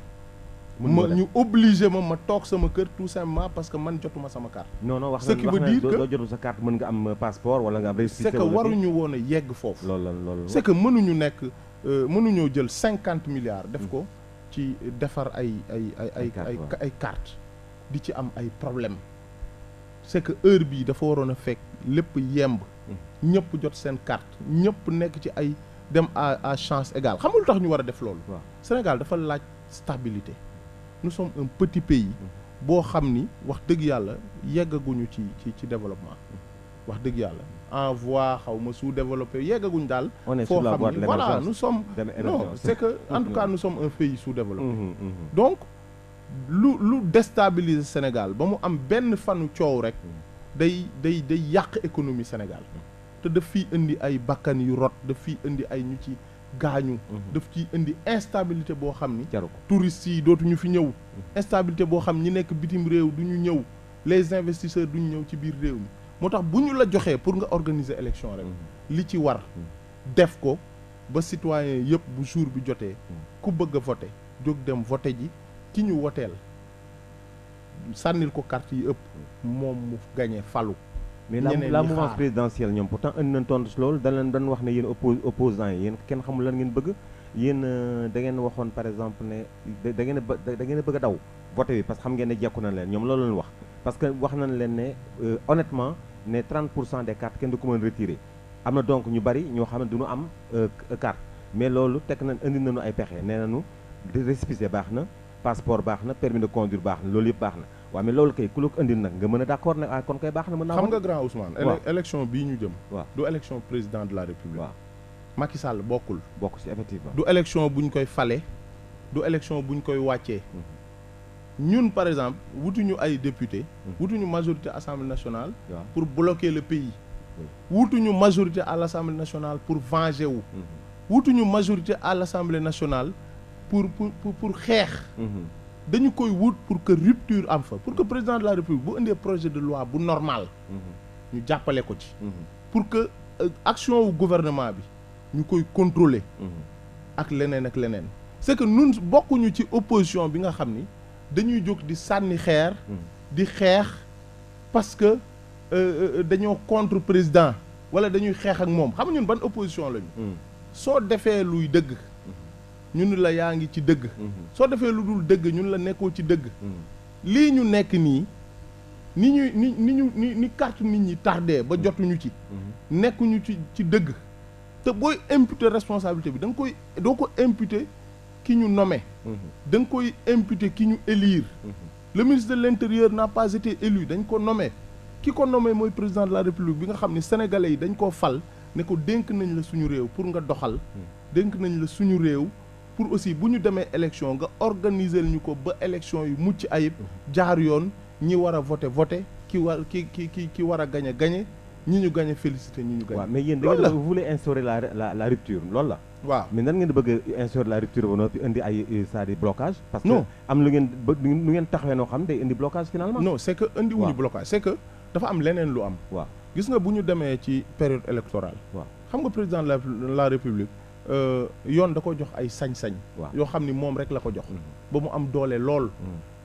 ñu obligé ma toog sama kër tout simplement parce que man jotuma sama carte non wax ce qui veut dire que doo jotu sa carte mën nga am passeport wala nga am c'est que waruñu woon a yegg foofu loolu c'est que mënuñoo jël 50 milliards def ko ci defar ay carte di ci am ay problème c'est que heure bii dafa waroon a fekk lépp yemb ñëpp jot seen carte ñëpp nekk ci ay dem à chance égale xam nga lu tax ñu war a def loolu Sénégal dafa laaj stabilité nous sommes un petit pays boo xam ni wax dëgg yàlla yeggaguñu ci développement wax dëgg yàlla en voie xaw ma sous-développé yeggaguñu daal foo xam ni voilà nous sommes non c'est que en tout cas nous sommes un pays sous-développé donc lu déstabiliser Sénégal ba mu am benn fanu coow rek day yàq économie Sénégal te daf fiy indi ay bakkan yu rot daf fiy indi ay ñu ci gaañu daf ciy indi instabilité boo xam ni touristes yi dootuñu fi ñëw instabilité boo xam ñi nekk bitim réew du ñu ñëw les investisseurs duñu ñëw ci biir réew mi moo tax bu ñu la joxee pour nga organiser élection rek li ci war def ko ba citoyen yëpp bu jour bi jotee ku bëgg a voter jóg dem voter ji ki ñu woteel sànnil ko carte yi ëpp moom mu gagné falu mais la mouvance présidentielle ñoom pourtant indi nañ tontu si loolu dañ wax ne yéen opposants yi yéen kenn xamul lan ngeen bëgg yéen da ngeen waxoon par exemple ne da ngeen a bëgg a daw voté bi parce que xam ngeen ne jekku nañ leen ñoom loolu lañ wax parce que wax nañ leen ne honnêtement ne 30% des cartes kenn du ko mën retirer am na donc ñu bari ñoo xam ne duñu am carte mais loolu teg nañ indi nañu ay pexe nee nañu récépissé baax na passeport baax na permis de conduire baax na loolu yëpp baax na waaw mais loolu kay ku la ko indil nag nga mën a d'accord nag kon kay baax na mën naa xam nga grand Ousmane élection bii ñu jëm waaw du élection président de la république waaw Macky Sall bokk ci effectivement du élection bu ñu koy fale du élection bu ñu koy wàccee ñun par exemple wutuñu ay député wutuñu majorité assemblée nationale pour bloquer le pays wutuñu majorité à l'assemblée nationale pour venger wu wutuñu majorité à l'assemblée nationale pour xeex dañu koy wut pour que rupture am fa pour que président de la république bu indee projet de loi bu normal ñu jàppale ko ci pour que action wu gouvernement bi ñu koy contrôler ak leneen c'est que ñun bokkuñu ci opposition bi nga xam ni dañuy jóg di sànni xeer di xeex parce que dañoo contre président wala dañuy xeex ak moom xam nga ñun ban opposition lañu soo defee luy dëgg ñun la yaa ngi ci dëgg soo defee lu dul dëgg ñun la nekkoo ci dëgg lii ñu nekk nii ni carte nit ñi tardé ba jotuñu ci nekkuñu ci dëgg te booy imputer responsabilité bi da nga koy doo ko imputer ki ñu nommé da nga koy imputer ki ñu élire le ministre de l'intérieur n'a pas été élu dañ ko nommé ki ko nommé mooy président de la république bi nga xam ni sénégalais yi dañ koo fal ne ko dénk nañ la suñu réew pour nga doxal dénk nañ la suñu réew pour aussi bu ñu demee élection nga organiser ñu ko ba élection yu mucc ayib jaar yoon ñi war a voter ki war a gagner ñi ñu gagné félicité ñi ñu gagné. waaw mais yéen da ngeen vous voulez instaurer la rupture loolu la. waaw mais nan ngeen bëgg a instaurer la rupture ba noppi indi ay c'est-à-dire blocage. parce que am lu ngeen taxawee noo xam day indi blocage finalement. non c'est que indi wuñu blocage c'est que dafa am leneen lu am. waaw gis nga bu ñu demee ci période électorale. waaw xam nga président de la république yoon da ko jox ay sañ-sañ. waaw yoo xam ni moom rek la ko jox. ba mu am doole lool.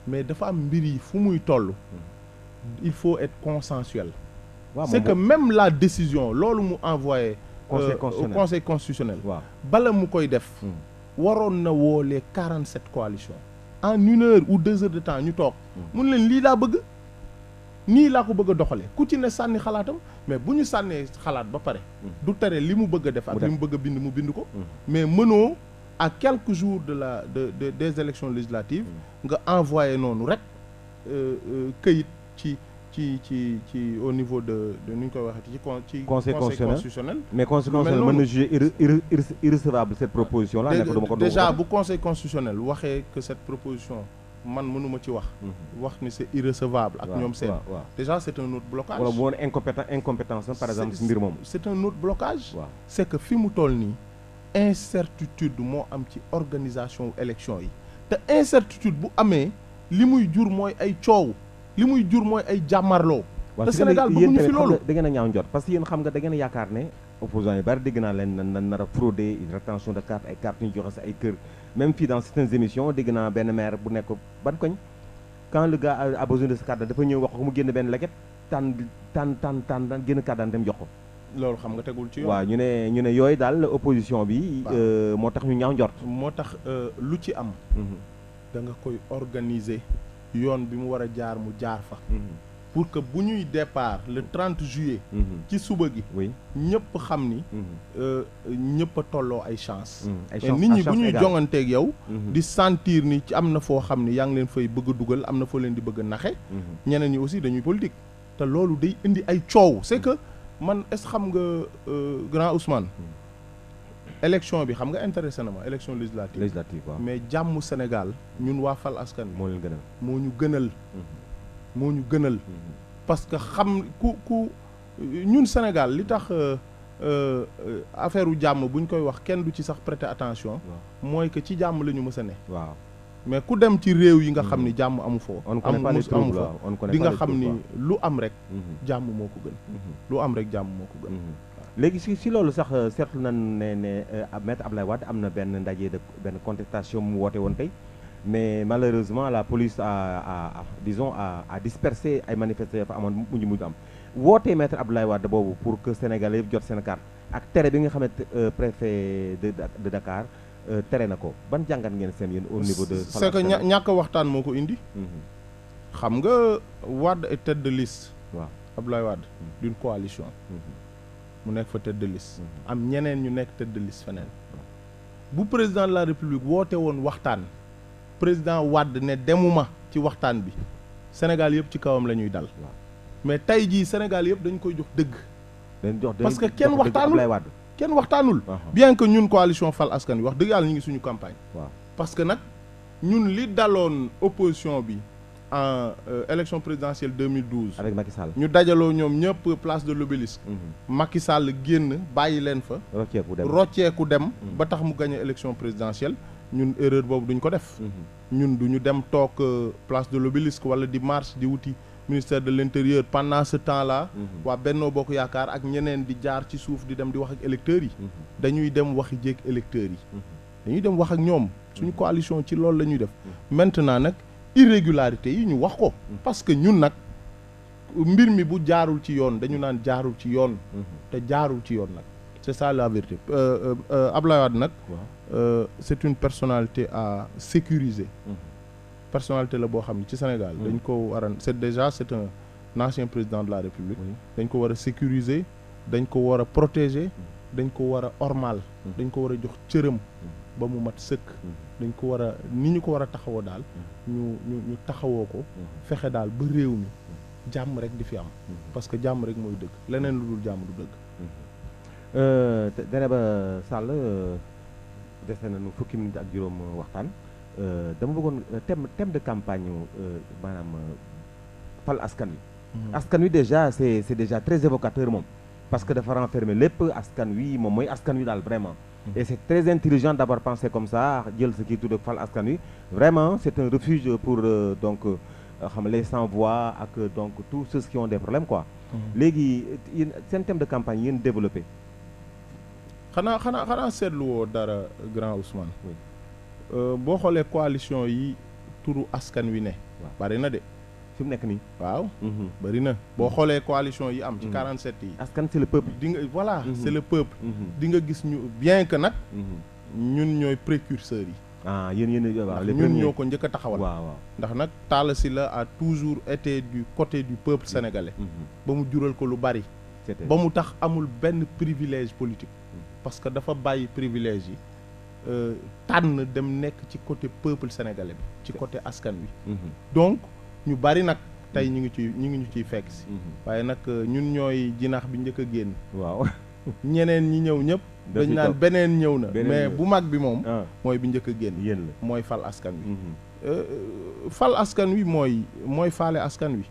mais dafa am mbir yi fu muy toll. il faut être consensuel. c'est que même la décision loolu mu envoyé au conseil constitutionnel bala mu koy def waroon na woo les 47 coalitions en 1 heure ou 2 heures de temps ñu toog mun leen lii laa bëgg nii laa ko bëgg a doxale ku ci ne sànni xalaatam mais bu ñu sànnee xalaat ba pare du tere li mu bëgg a def ak li mu bëgg a bind mu bind ko mais mënoo à quelques jours des élections législatives nga envoyé noonu rek këyit ci au niveau de nu ñu koy waxee ci conseil constitutionnel mais conseil constitutionnel mën na juger irrecevable cette proposition là nekk dama ko déjà bu conseil constitutionnel waxee que cette proposition man mënuma ci wax ni c'est irrecevable ak ñoom seen déjà c'est un autre blocage wala bu woon incompétence par exemple si mbir moom c'est un autre blocage c'est que fi mu toll nii incertitude moo am ci organisation élection yi te incertitude bu amee li muy jur mooy ay coow li muy jur mooy ay jàmmarloo te Sénégal bëgguñu fi loolu da ngeen a ñaaw njot parce que yéen xam nga da ngeen a yaakaar ne opposants yi bari dégg naa leen na nar a frauder rétention de carte ay cartes ñu joxe sa ay kër même fii dans certaines émissions dégg naa benn maire bu nekk ban koñ quand le gars a besoin de sa carte dafa ñëw wax ko mu génn benn leket tànn génn carte daan dem jox ko loolu xam nga tegul ci yoon waaw ñu ne yooyu daal opposition bi moo tax ñu ñaaw njort moo tax lu ci am da nga koy organiser yoon bi mu war a jaar mu jaar fa pour que bu ñuy départ le 30 juillet ci suba gi ñëpp xam ni ñëpp a tolloo ay chance et nit ñi bu ñuy jonganteeg yow di sentir ni ci am na foo xam ni yaa ngi leen fay bëgg a dugal am na foo leen di bëgg a naxe ñeneen ñi aussi dañuy politique te loolu day indi ay coow c'est que man est-ce xam nga grand Ousmane élection bi xam nga intéressé na ma élection législative waaw mais jàmmu Sénégal ñun waa Fal Askan moo leen gënal moo ñu gënal parce que xam ku ñun Sénégal li tax affaire u jàmm buñ koy wax kenn du ci sax prêter attention mooy que ci jàmm la ñu mës a ne waaw mais ku dem ci réew yi nga xam ni jàmm amu foo amu fa di nga xam ni lu am rek jàmm moo ko gën lu am rek jàmm moo ko gën léegi si loolu sax seetlu nañ ne maître Abdoulaye Wade am na benn ndaje de benn contestation mu woote woon tey mais malheureusement la police a dispersé ay manifestants fa amoon mujj am wootee maître Abdoulaye Wade boobu pour que Sénégalais yëpp jot seen carte ak tere bi nga xamante préfet de Dakar tere na ko ban jàngat ngeen seen yéen au niveau de c'est que ñàkk waxtaan moo ko indi xam nga Wade est tête de liste waaw Abdoulaye Wade d'une coalition mu nekk fa tête de liste am ñeneen ñu nekk tête de liste feneen bu président de la république woote woon waxtaan président Wade ne demuma ci waxtaan bi Sénégal yëpp ci kawam la ñuy dal mais tey jii Sénégal yëpp dañ koy jox dëgg parce que kenn waxtaanul bien que ñun coalition Fal Askan Wi wax dëgg yàlla ñu ngi suñu campagne parce que nag ñun li daloon opposition bi en élection présidentielle 2012. avec Macky Sall. ñu dajaloo ñoom ñëpp place de l'Obélisque. Macky Sall génn bàyyi leen fa. rocceeku dem ba tax mu gagné élection présidentielle ñun erreur boobu duñ ko def. ñun duñu dem toog place de l'Obélisque wala di marche di wuti ministère de l'intérieur pendant ce temps-là. waa Benno Bokk Yaakaar ak ñeneen di jaar ci suuf di dem di wax ak électeurs yi. dañuy dem waxi jéeg électeurs yi. dañuy dem wax ak ñoom suñu coalition ci loolu la ñuy def. maintenant nag irrégularité yi ñu wax ko. parce que ñun nag mbir mi bu jaarul ci yoon dañu naan jaarul ci yoon. te jaarul ci yoon nag c'est ça la vérité. Abdoulaye Wade nag. C'est une personnalité à sécuriser. Personnalité la boo xam ne ci Sénégal. dañ ko war a c'est un ancien président de la République. dañ ko war a sécuriser dañ ko war a protéger. dañ ko war a ormal. dañ ko war a jox cëram. ba mu mat sëkk. dañ ko war a ni ñu ko war a taxawoo daal. ñu taxawoo ko. fexe daal ba réew mi jàmm rek di fi am. parce que jàmm rek mooy dëgg leneen lu dul jàmm du dëgg. Dieynaba Sall dese nañu fukki minutes ak juróom waxtaan dama bëggoon thème de campagne maanaam fal askan wi. askan wi déjà c'est déjà très évocateur moom. parce que dafa renfermer lépp askan wi moom mooy askan wi daal vraiment. et c'est très intelligent d'avoir pensé comme ça jël ce qui tudd fal askan wi vraiment c'est un refuge pour donc xam les sans voix ak donc tous ceux qui ont des problèmes quoi. léegi yéen seen thème de campagne yéen développé. xanaa seetluwoo dara grand Ousmane. boo xoolee coalition yi turu askan wi ne. bari na de. fi mu nekk nii. waaw. bari na boo xoolee coalition yi am. ci 47 yi. askan c'est le peuple. di nga voilà c'est le peuple. di nga gis ñu bien que nag. ñun ñooy précurseurs yi. ah yéen waaw ñun ñoo ko njëkk a taxawal. waaw ndax nag Talla Sylla a toujours été du côté du peuple sénégalais. ba mu jural ko lu bari. ba mu tax amul benn privilège politique. parce que dafa bàyyi privilège yi tànn dem nekk ci côté peuple sénégalais bi ci côté askan wi. donc ñu bari nag tey ñu ngi ciy fekk si. waaye nag ñun ñooy jinax bi njëkk a génn. waaw ñeneen ñi ñëw ñëpp. dañ naan beneen ñëw na. mais bu mag bi moom. mooy bi njëkk a génn. yéen la mooy fal askan wi. fal askan wi mooy faale askan wi.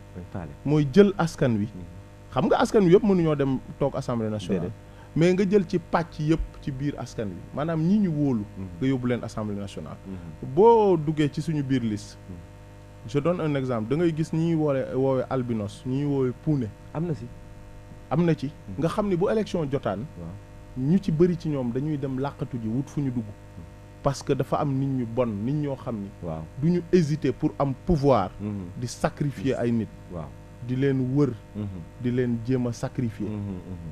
mooy jël askan wi. xam nga askan wi yëpp mënuñoo dem toog assemblée nationale. mais nga jël ci pàcc yëpp ci biir askan wi maanaam ñi ñu wóolu. nga yóbbu leen assemblée nationale. boo duggee ci suñu biir liste. je donne un exemple da ngay gis ñi ñuy woowee albinos ñi ñuy woowee puune. am na ci. nga xam ni bu élection jotaan. ñu ci bëri ci ñoom dañuy dem làqatu ji wut fu ñu dugg. parce que dafa am nit ñu bon nit ñoo xam ni. waaw du ñu hésiter pour am pouvoir. di sacrifier ay nit. waaw di leen wër. di leen jéem a sacrifier.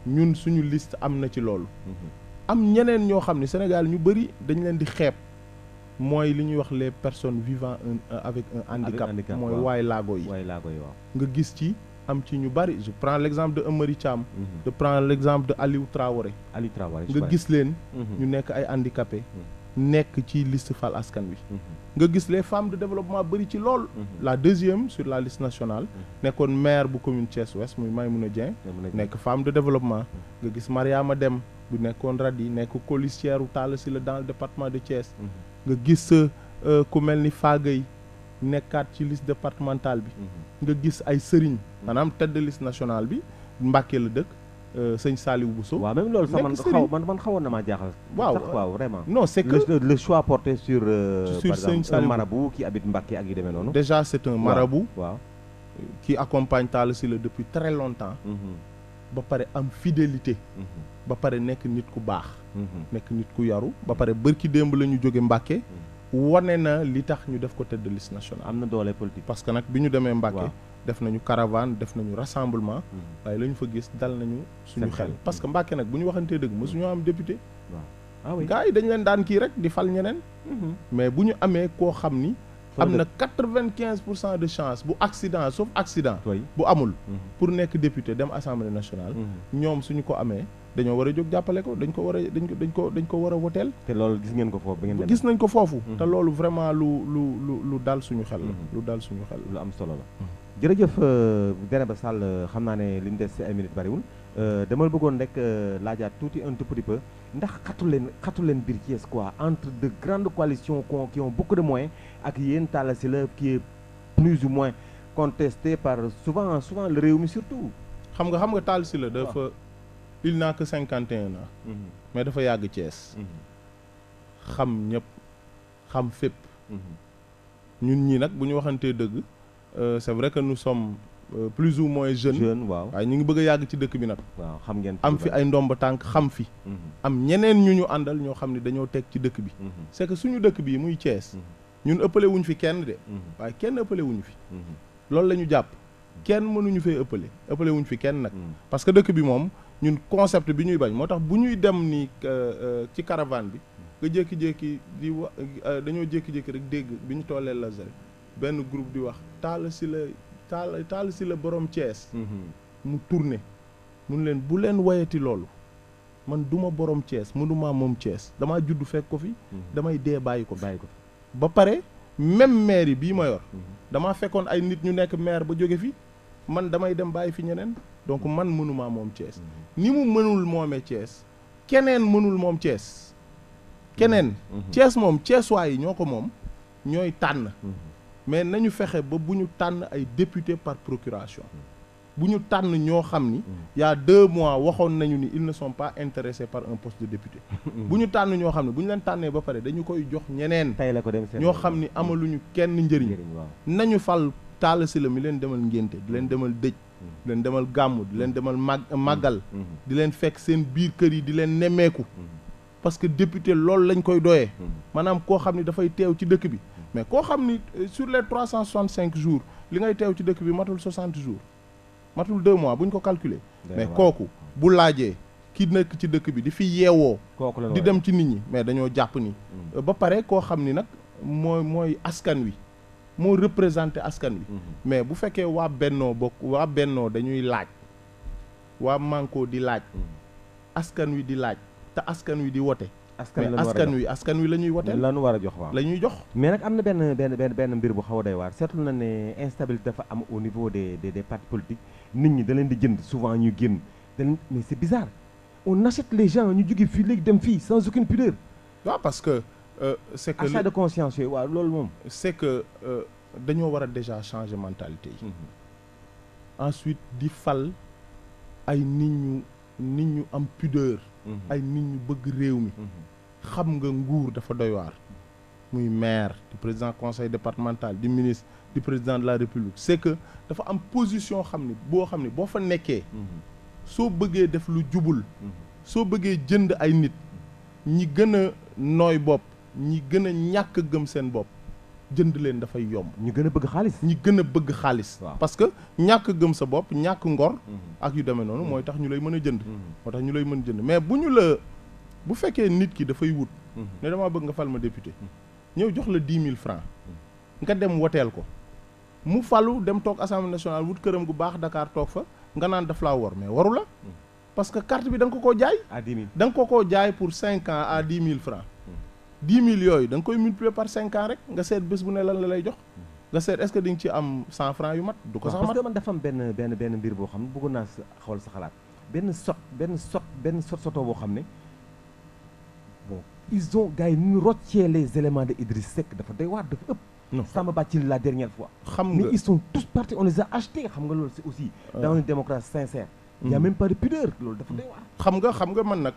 ñun suñu liste am na ci loolu. am ñeneen ñoo xam ne Sénégal ñu bëri dañ leen di xeeb. mooy li ñuy wax les personnes vivant avec un handicap. mooy waay laago yi. waaw nga gis ci am ci ñu bëri je prends l'exemple de Amary Thiam. je prends l'exemple de Aliou Traoré. nga gis leen. ñu nekk ay handicapés. nekk ci liste fal askan wi. nga gis les femmes de développement bëri ci lool. la deuxième sur la liste nationale. nekkoon maire bu commune Thiès Ouest muy Maïmouna Dieng. nekk femme de développement. nga gis Mariama Dem bu nekkoon Radi nekk colistière u Talla Sylla dans le département de Thiès. nga gis ku mel ni Fagay nekkaat ci liste départementale bi. nga gis ay sëriñ. maanaam tête de liste nationale bi Mbacké la dëkk. sëñ Saliou Bousso. waaw même loolu sax man xawoon na maa jaaxal. waaw vraiment. non c'est que le choix porté sur. sur sëñ Saliou un marabout qui habite Mbacké ak yu demee noonu. déjà c'est un marabout. waaw qui accompagne Talla Sylla depuis très longtemps. ba pare am fidélité. ba pare nekk nit ku baax. nekk nit ku yaru. ba pare bërki démb la ñu jóge Mbacké. wane na li tax ñu def ko tête de liste nationale. am na doole politique. parce que nag bi ñu demee Mbacké. def nañu caravane def nañu rassemblement. waaye la ñu fa gis dal nañu suñu xel. parce que Mbacké nag bu ñu waxantee dëgg mosuñoo am député. waaw oui gars yi dañ leen daan kii rek di fal ñeneen. mais bu ñu amee koo xam ni. am na 95% de chance bu accident sauf accident. bu amul. pour nekk député dem assemblée nationale. ñoom suñu ko amee dañoo war a jóg jàppale ko dañ ko war a woteel. te loolu gis ngeen ko foofu ba ngeen dem. gis nañ ko foofu. te loolu vraiment lu dal suñu xel la. lu dal suñu xel lu am solo la. jërëjëf Dieynaba Sall xam naa ne li ñu des ci ay minutes bariwul dama bëggoon rek laajaat tuuti un tout petit peu ndax xatu leen biir Thiès quoi entre de grandes coalitions qui ont beaucoup de moyens ak yéen Talla Sylla qui est plus ou moins contesté par souvent le Rewmi surtout. xam nga Talla Sylla dafa il n'a que 51 ans. mais dafa yàgg Thiès. xam ñëpp xam fépp. ñun ñii nag bu ñu waxantee dëgg c'est vrai que nous sommes plus ou moins jeunes. waaw waaye ñu ngi bëgg a yàgg ci dëkk bi nag. waaw xam ngeen am fi ay ndomba tànk xam fi. am ñeneen ñu àndal ñoo xam ne dañoo teg ci dëkk bi. c'est que suñu dëkk bii muy Thiès. ñun ëppale wuñ fi kenn de. waaye kenn ëppale wuñu fi. loolu la ñu jàpp kenn mënuñu fee ëppale wuñ fi kenn nag. parce que dëkk bi moom ñun concept bi ñuy bañ moo tax bu ñuy dem ni ci caravane bi. nga jékki-jékki di wax dañoo jékki-jékki rek dégg bi ñu tollee Lazare benn groupe di wax Talla Sylla borom Thiès. mu tourné mun leen bu leen wayati loolu man duma borom Thiès mënuma moom Thiès damaa juddu fekk ko fi. damay dee bàyyi ko ba pare même maire yi bii ma yor. damaa fekkoon ay nit ñu nekk maire ba jóge fi man damay dem bàyyi fi ñeneen donc man mënuma moom Thiès ni mu mënul moomee Thiès keneen mënul moom Thiès. keneen Thiès moom Thiessois yi ñoo ko moom ñooy tànn mais nañu fexe ba bu ñu tànn ay député par procuration bu ñu tànn ñoo xam ni il y a 2 mois waxoon nañu ni ils ne sont pas intéressés par un poste de député bu ñu tànn ñoo xam ne bu ñu leen tànnee ba pare dañu koy jox ñeneen tey la ko dem ñoo xam ni amaluñu kenn njëriñ nañu fal Talla Sylla mi leen demal ngénte di leen demal dëj di leen demal gàmmu di leen demal màggal di leen fekk seen biir kër yi di leen nemmeeku parce que député loolu lañ koy doyee maanaam koo xam ni dafay teew ci dëkk bi mais koo xam ni sur les 365 jours li ngay teew ci dëkk bi matul 60 jours matul 2 mois bu ñu ko calculer mais kooku bu laajee ki nekk ci dëkk bi di fi yeewoo di dem ci nit ñi mais dañoo jàpp ni ba pare koo xam ni nag mooy askan wi moo représenté askan wi mais bu fekkee waa bennoo dañuy laaj waa Manko di laaj askan wi di laaj te askan wi di wote askan wi la ñuy wote la ñu war a jox waaw la ñuy jox mais nag am na benn mbir bu xaw a doy waar seetlu na ne instabilité dafa am au niveau des partis politiques nit ñi da leen di jënd souvent ñu génn mais c'est bizarre on achète les gens ñu jóge fii léegi dem fii sans aucune pudeur waaw parce que c'est que achat de conscience yooyu waaw loolu moom c'est que dañoo war a déjà changer mentalité yi ensuite di fal ay nit ñu am pudeur ay nit ñu bëgg réew mi xam nga nguur dafa doy waar muy maire di président conseil départemental di ministre di président de la république c'est que dafa am position boo fa nekkee soo bëggee def lu jubul soo bëggee jënd ay nit ñi gën a nooy bopp ñi gën a ñàkk gëm seen bopp jënd leen dafay yomb ñu gën a bëgg xaalis parce que ñàkk gëm sa bopp ñàkk ngor ak yu demee noonu mooy tax ñu lay mën a jënd mais bu fekkee nit ki dafay wut ne damaa bëgg nga fal ma député ñëw jox la 10 000 francs nga dem woteel ko mu falu dem toog assemblée nationale wut këram gu baax Dakar toog fa nga naan daf laa war mais waru la parce que carte bi da nga ko koo jaay à 10 000 da nga ko koo jaay pour 5 ans à 10 000 francs 10 000 yooyu da nga koy multiplier par 5 ans rek nga seet bés bu ne lan la lay jox nga seet est-ce que di nga ci am 100 francs yu mat du ko sax mat parce que man dafa am benn mbir boo xam ne bëggoon naa xool sa xalaat benn soto boo xam ne bon ils ont gars yi ñu roccee les éléments de Idriss Seck dafa doy waar dafa ëpp Samba Bathily la dernière fois mais ils sont tous partis on les a achetés xam nga loolu c'est aussi dans une démocratie sincère il y a même pas de pudeur loolu dafa doy waar xam nga man nag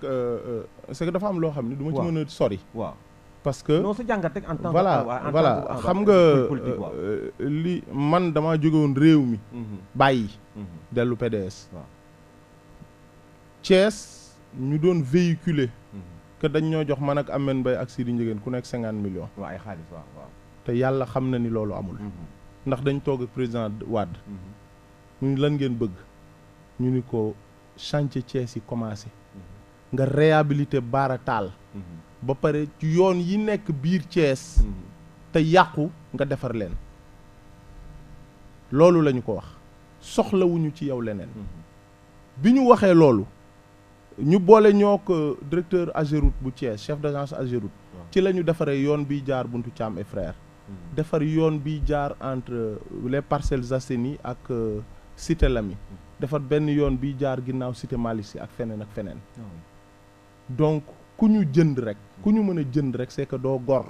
c'est que dafa am loo xam ne du ma ci mën a sori waaw parce que non sa jàngat rek en tant voilà xam nga li man damaa jóge woon réew mi bàyyi dellu PDS Thiès ñu doon véhiculer que dañ ñoo jox man ak Amène Mbaye ak Sidi Ndiéguène ku nekk 50 millions waaw ay xaalis waaw te yàlla xam na ni loolu amul ndax dañ toog ak président Wade ñu lan ngeen bëgg ñu ni ko chantier Thiès yi commencé nga réhabiliter Bara Tall ba pare ci yoon yi nekk biir Thiès te yàqu nga defar leen loolu lañu ko wax soxlawuñu ci yow leneen bi ñu waxee loolu ñu boole ñoo ko directeur Ageroute bu Thiès chef d'agence Ageroute ci la ñu defaree yoon bi jaar buntu Thiam et frère defar yoon bi jaar entre les Parcelles Assainies ak Cité Lamy defar benn yoon bi jaar ginnaaw Cité Malick Sy ak feneen ak feneen donc ku ñu jënd rek ku ñu mën a jënd rek c'est que doo gor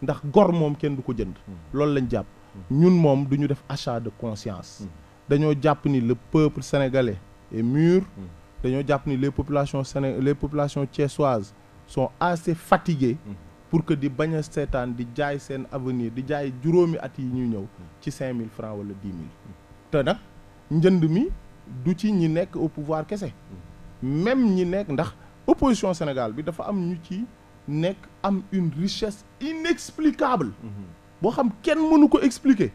ndax gor moom kenn du ko jënd loolu lañ jàpp ñun moom du ñu def achat de conscience dañoo jàpp ni le peuple sénégalais est mûr dañoo jàpp ni les populations thiessoises sont assez fatiguées pour que di bañ a seetaan di jaay seen avenir di jaay juróomi at yi ñuy ñëw ci 5 000 francs wala 10 000 te nag njënd mi du ci ñi nekk au pouvoir kese même ñi nekk ndax opposition Sénégal bi dafa am ñu ci nekk am une richesse inexplicable boo xam kenn mënu ko expliquer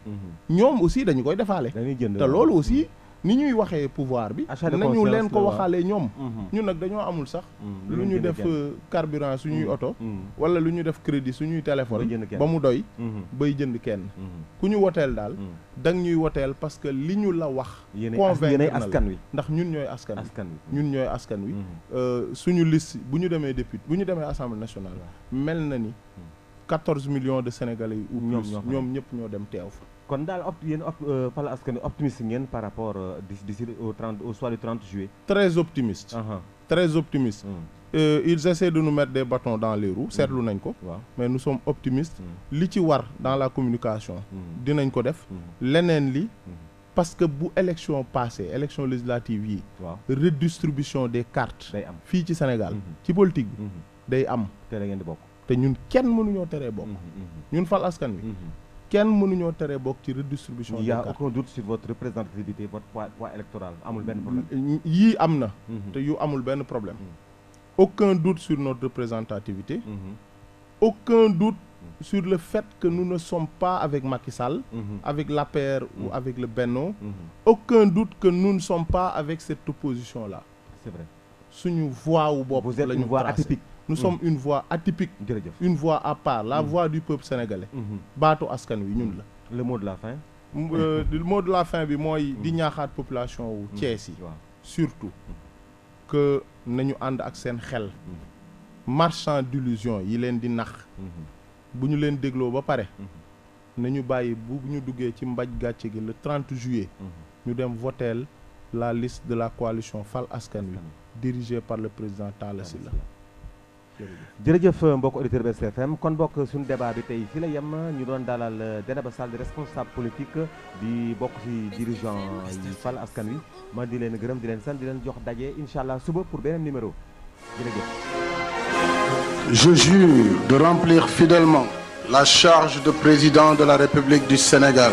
ñoom aussi dañu koy defaale te loolu aussi ni ñuy waxee pouvoir bi nañu leen ko waxaale ñoom ñun nag dañoo amul sax lu ñu def carburant suñuy oto wala lu ñu def crédit suñuy téléphone ba mu doy bay jënd kenn ku ñu woteel daal dang ñuy woteel parce que li ñu la wax convaincre askan wi ndax ñun ñooy askan wi ñun ñooy askan wi suñu liste bu ñu demee député bu ñu demee assemblée nationale mel na ni 14 millions de sénégalais yi ou plus ñoom ñëpp ñoo dem teew fa kon daal yéen Fal Askan Wi optimiste ngeen par rapport d'ici au soir du 30 juillet. Très optimiste. Très optimiste. Ils essaient de nous mettre des bâtons dans les roues seetlu nañ ko. mais nous sommes optimistes. li ci war dans la communication. dinañ ko def. leneen li. parce que bu élection passée élection législative yi. redistribution des cartes. day am fii ci Sénégal. ci politique bi. day am. te da ngeen di bokk. te ñun kenn mënuñoo teree bokk. ñun Fal Askan Wi. kenn mënuñoo teree bokk ci redistribution des cartes. Il y a aucun doute sur votre représentativité votre poids électoral amul benn problème. yii am na. te yu amul benn problème. aucun doute sur notre représentativité. aucun doute sur le fait que nous ne sommes pas avec Macky Sall. avec l'APR ou avec le Benno. aucun doute que nous ne sommes pas avec cette opposition là. C'est vrai. suñu voix wu bopp. Vous êtes une voix atypique. Nous sommes une voix atypique. Une voix à part, la voix du peuple sénégalais. baatu askan wi ñun la. Le mot de la fin. Le mot de la fin bi mooy di ñaaxaat population wu Thiès yi. surtout que nañu ànd ak seen xel. marchand d'illusion yi leen di nax. bu ñu leen dégloo ba pare. nañu bàyyi bu ñu duggee ci mbaj gàcce gi le 30 juillet. ñu dem voteel la liste de la coalition Fal Askan Wi dirigée par le président Talla Sylla. jërëjëf mbokk auditeur BS FM kon bokk suñu débat bi tey fii la yem ñu doon dalal Dieynaba Sall di responsable politique di bokk ci dirigeant yi Fal Askan Wi ma di leen gërëm di leen sant di leen jox daje incha allah suba pour beneen numéro jërëjëf. Je jure de remplir fidèlement la charge de président de la République du Sénégal.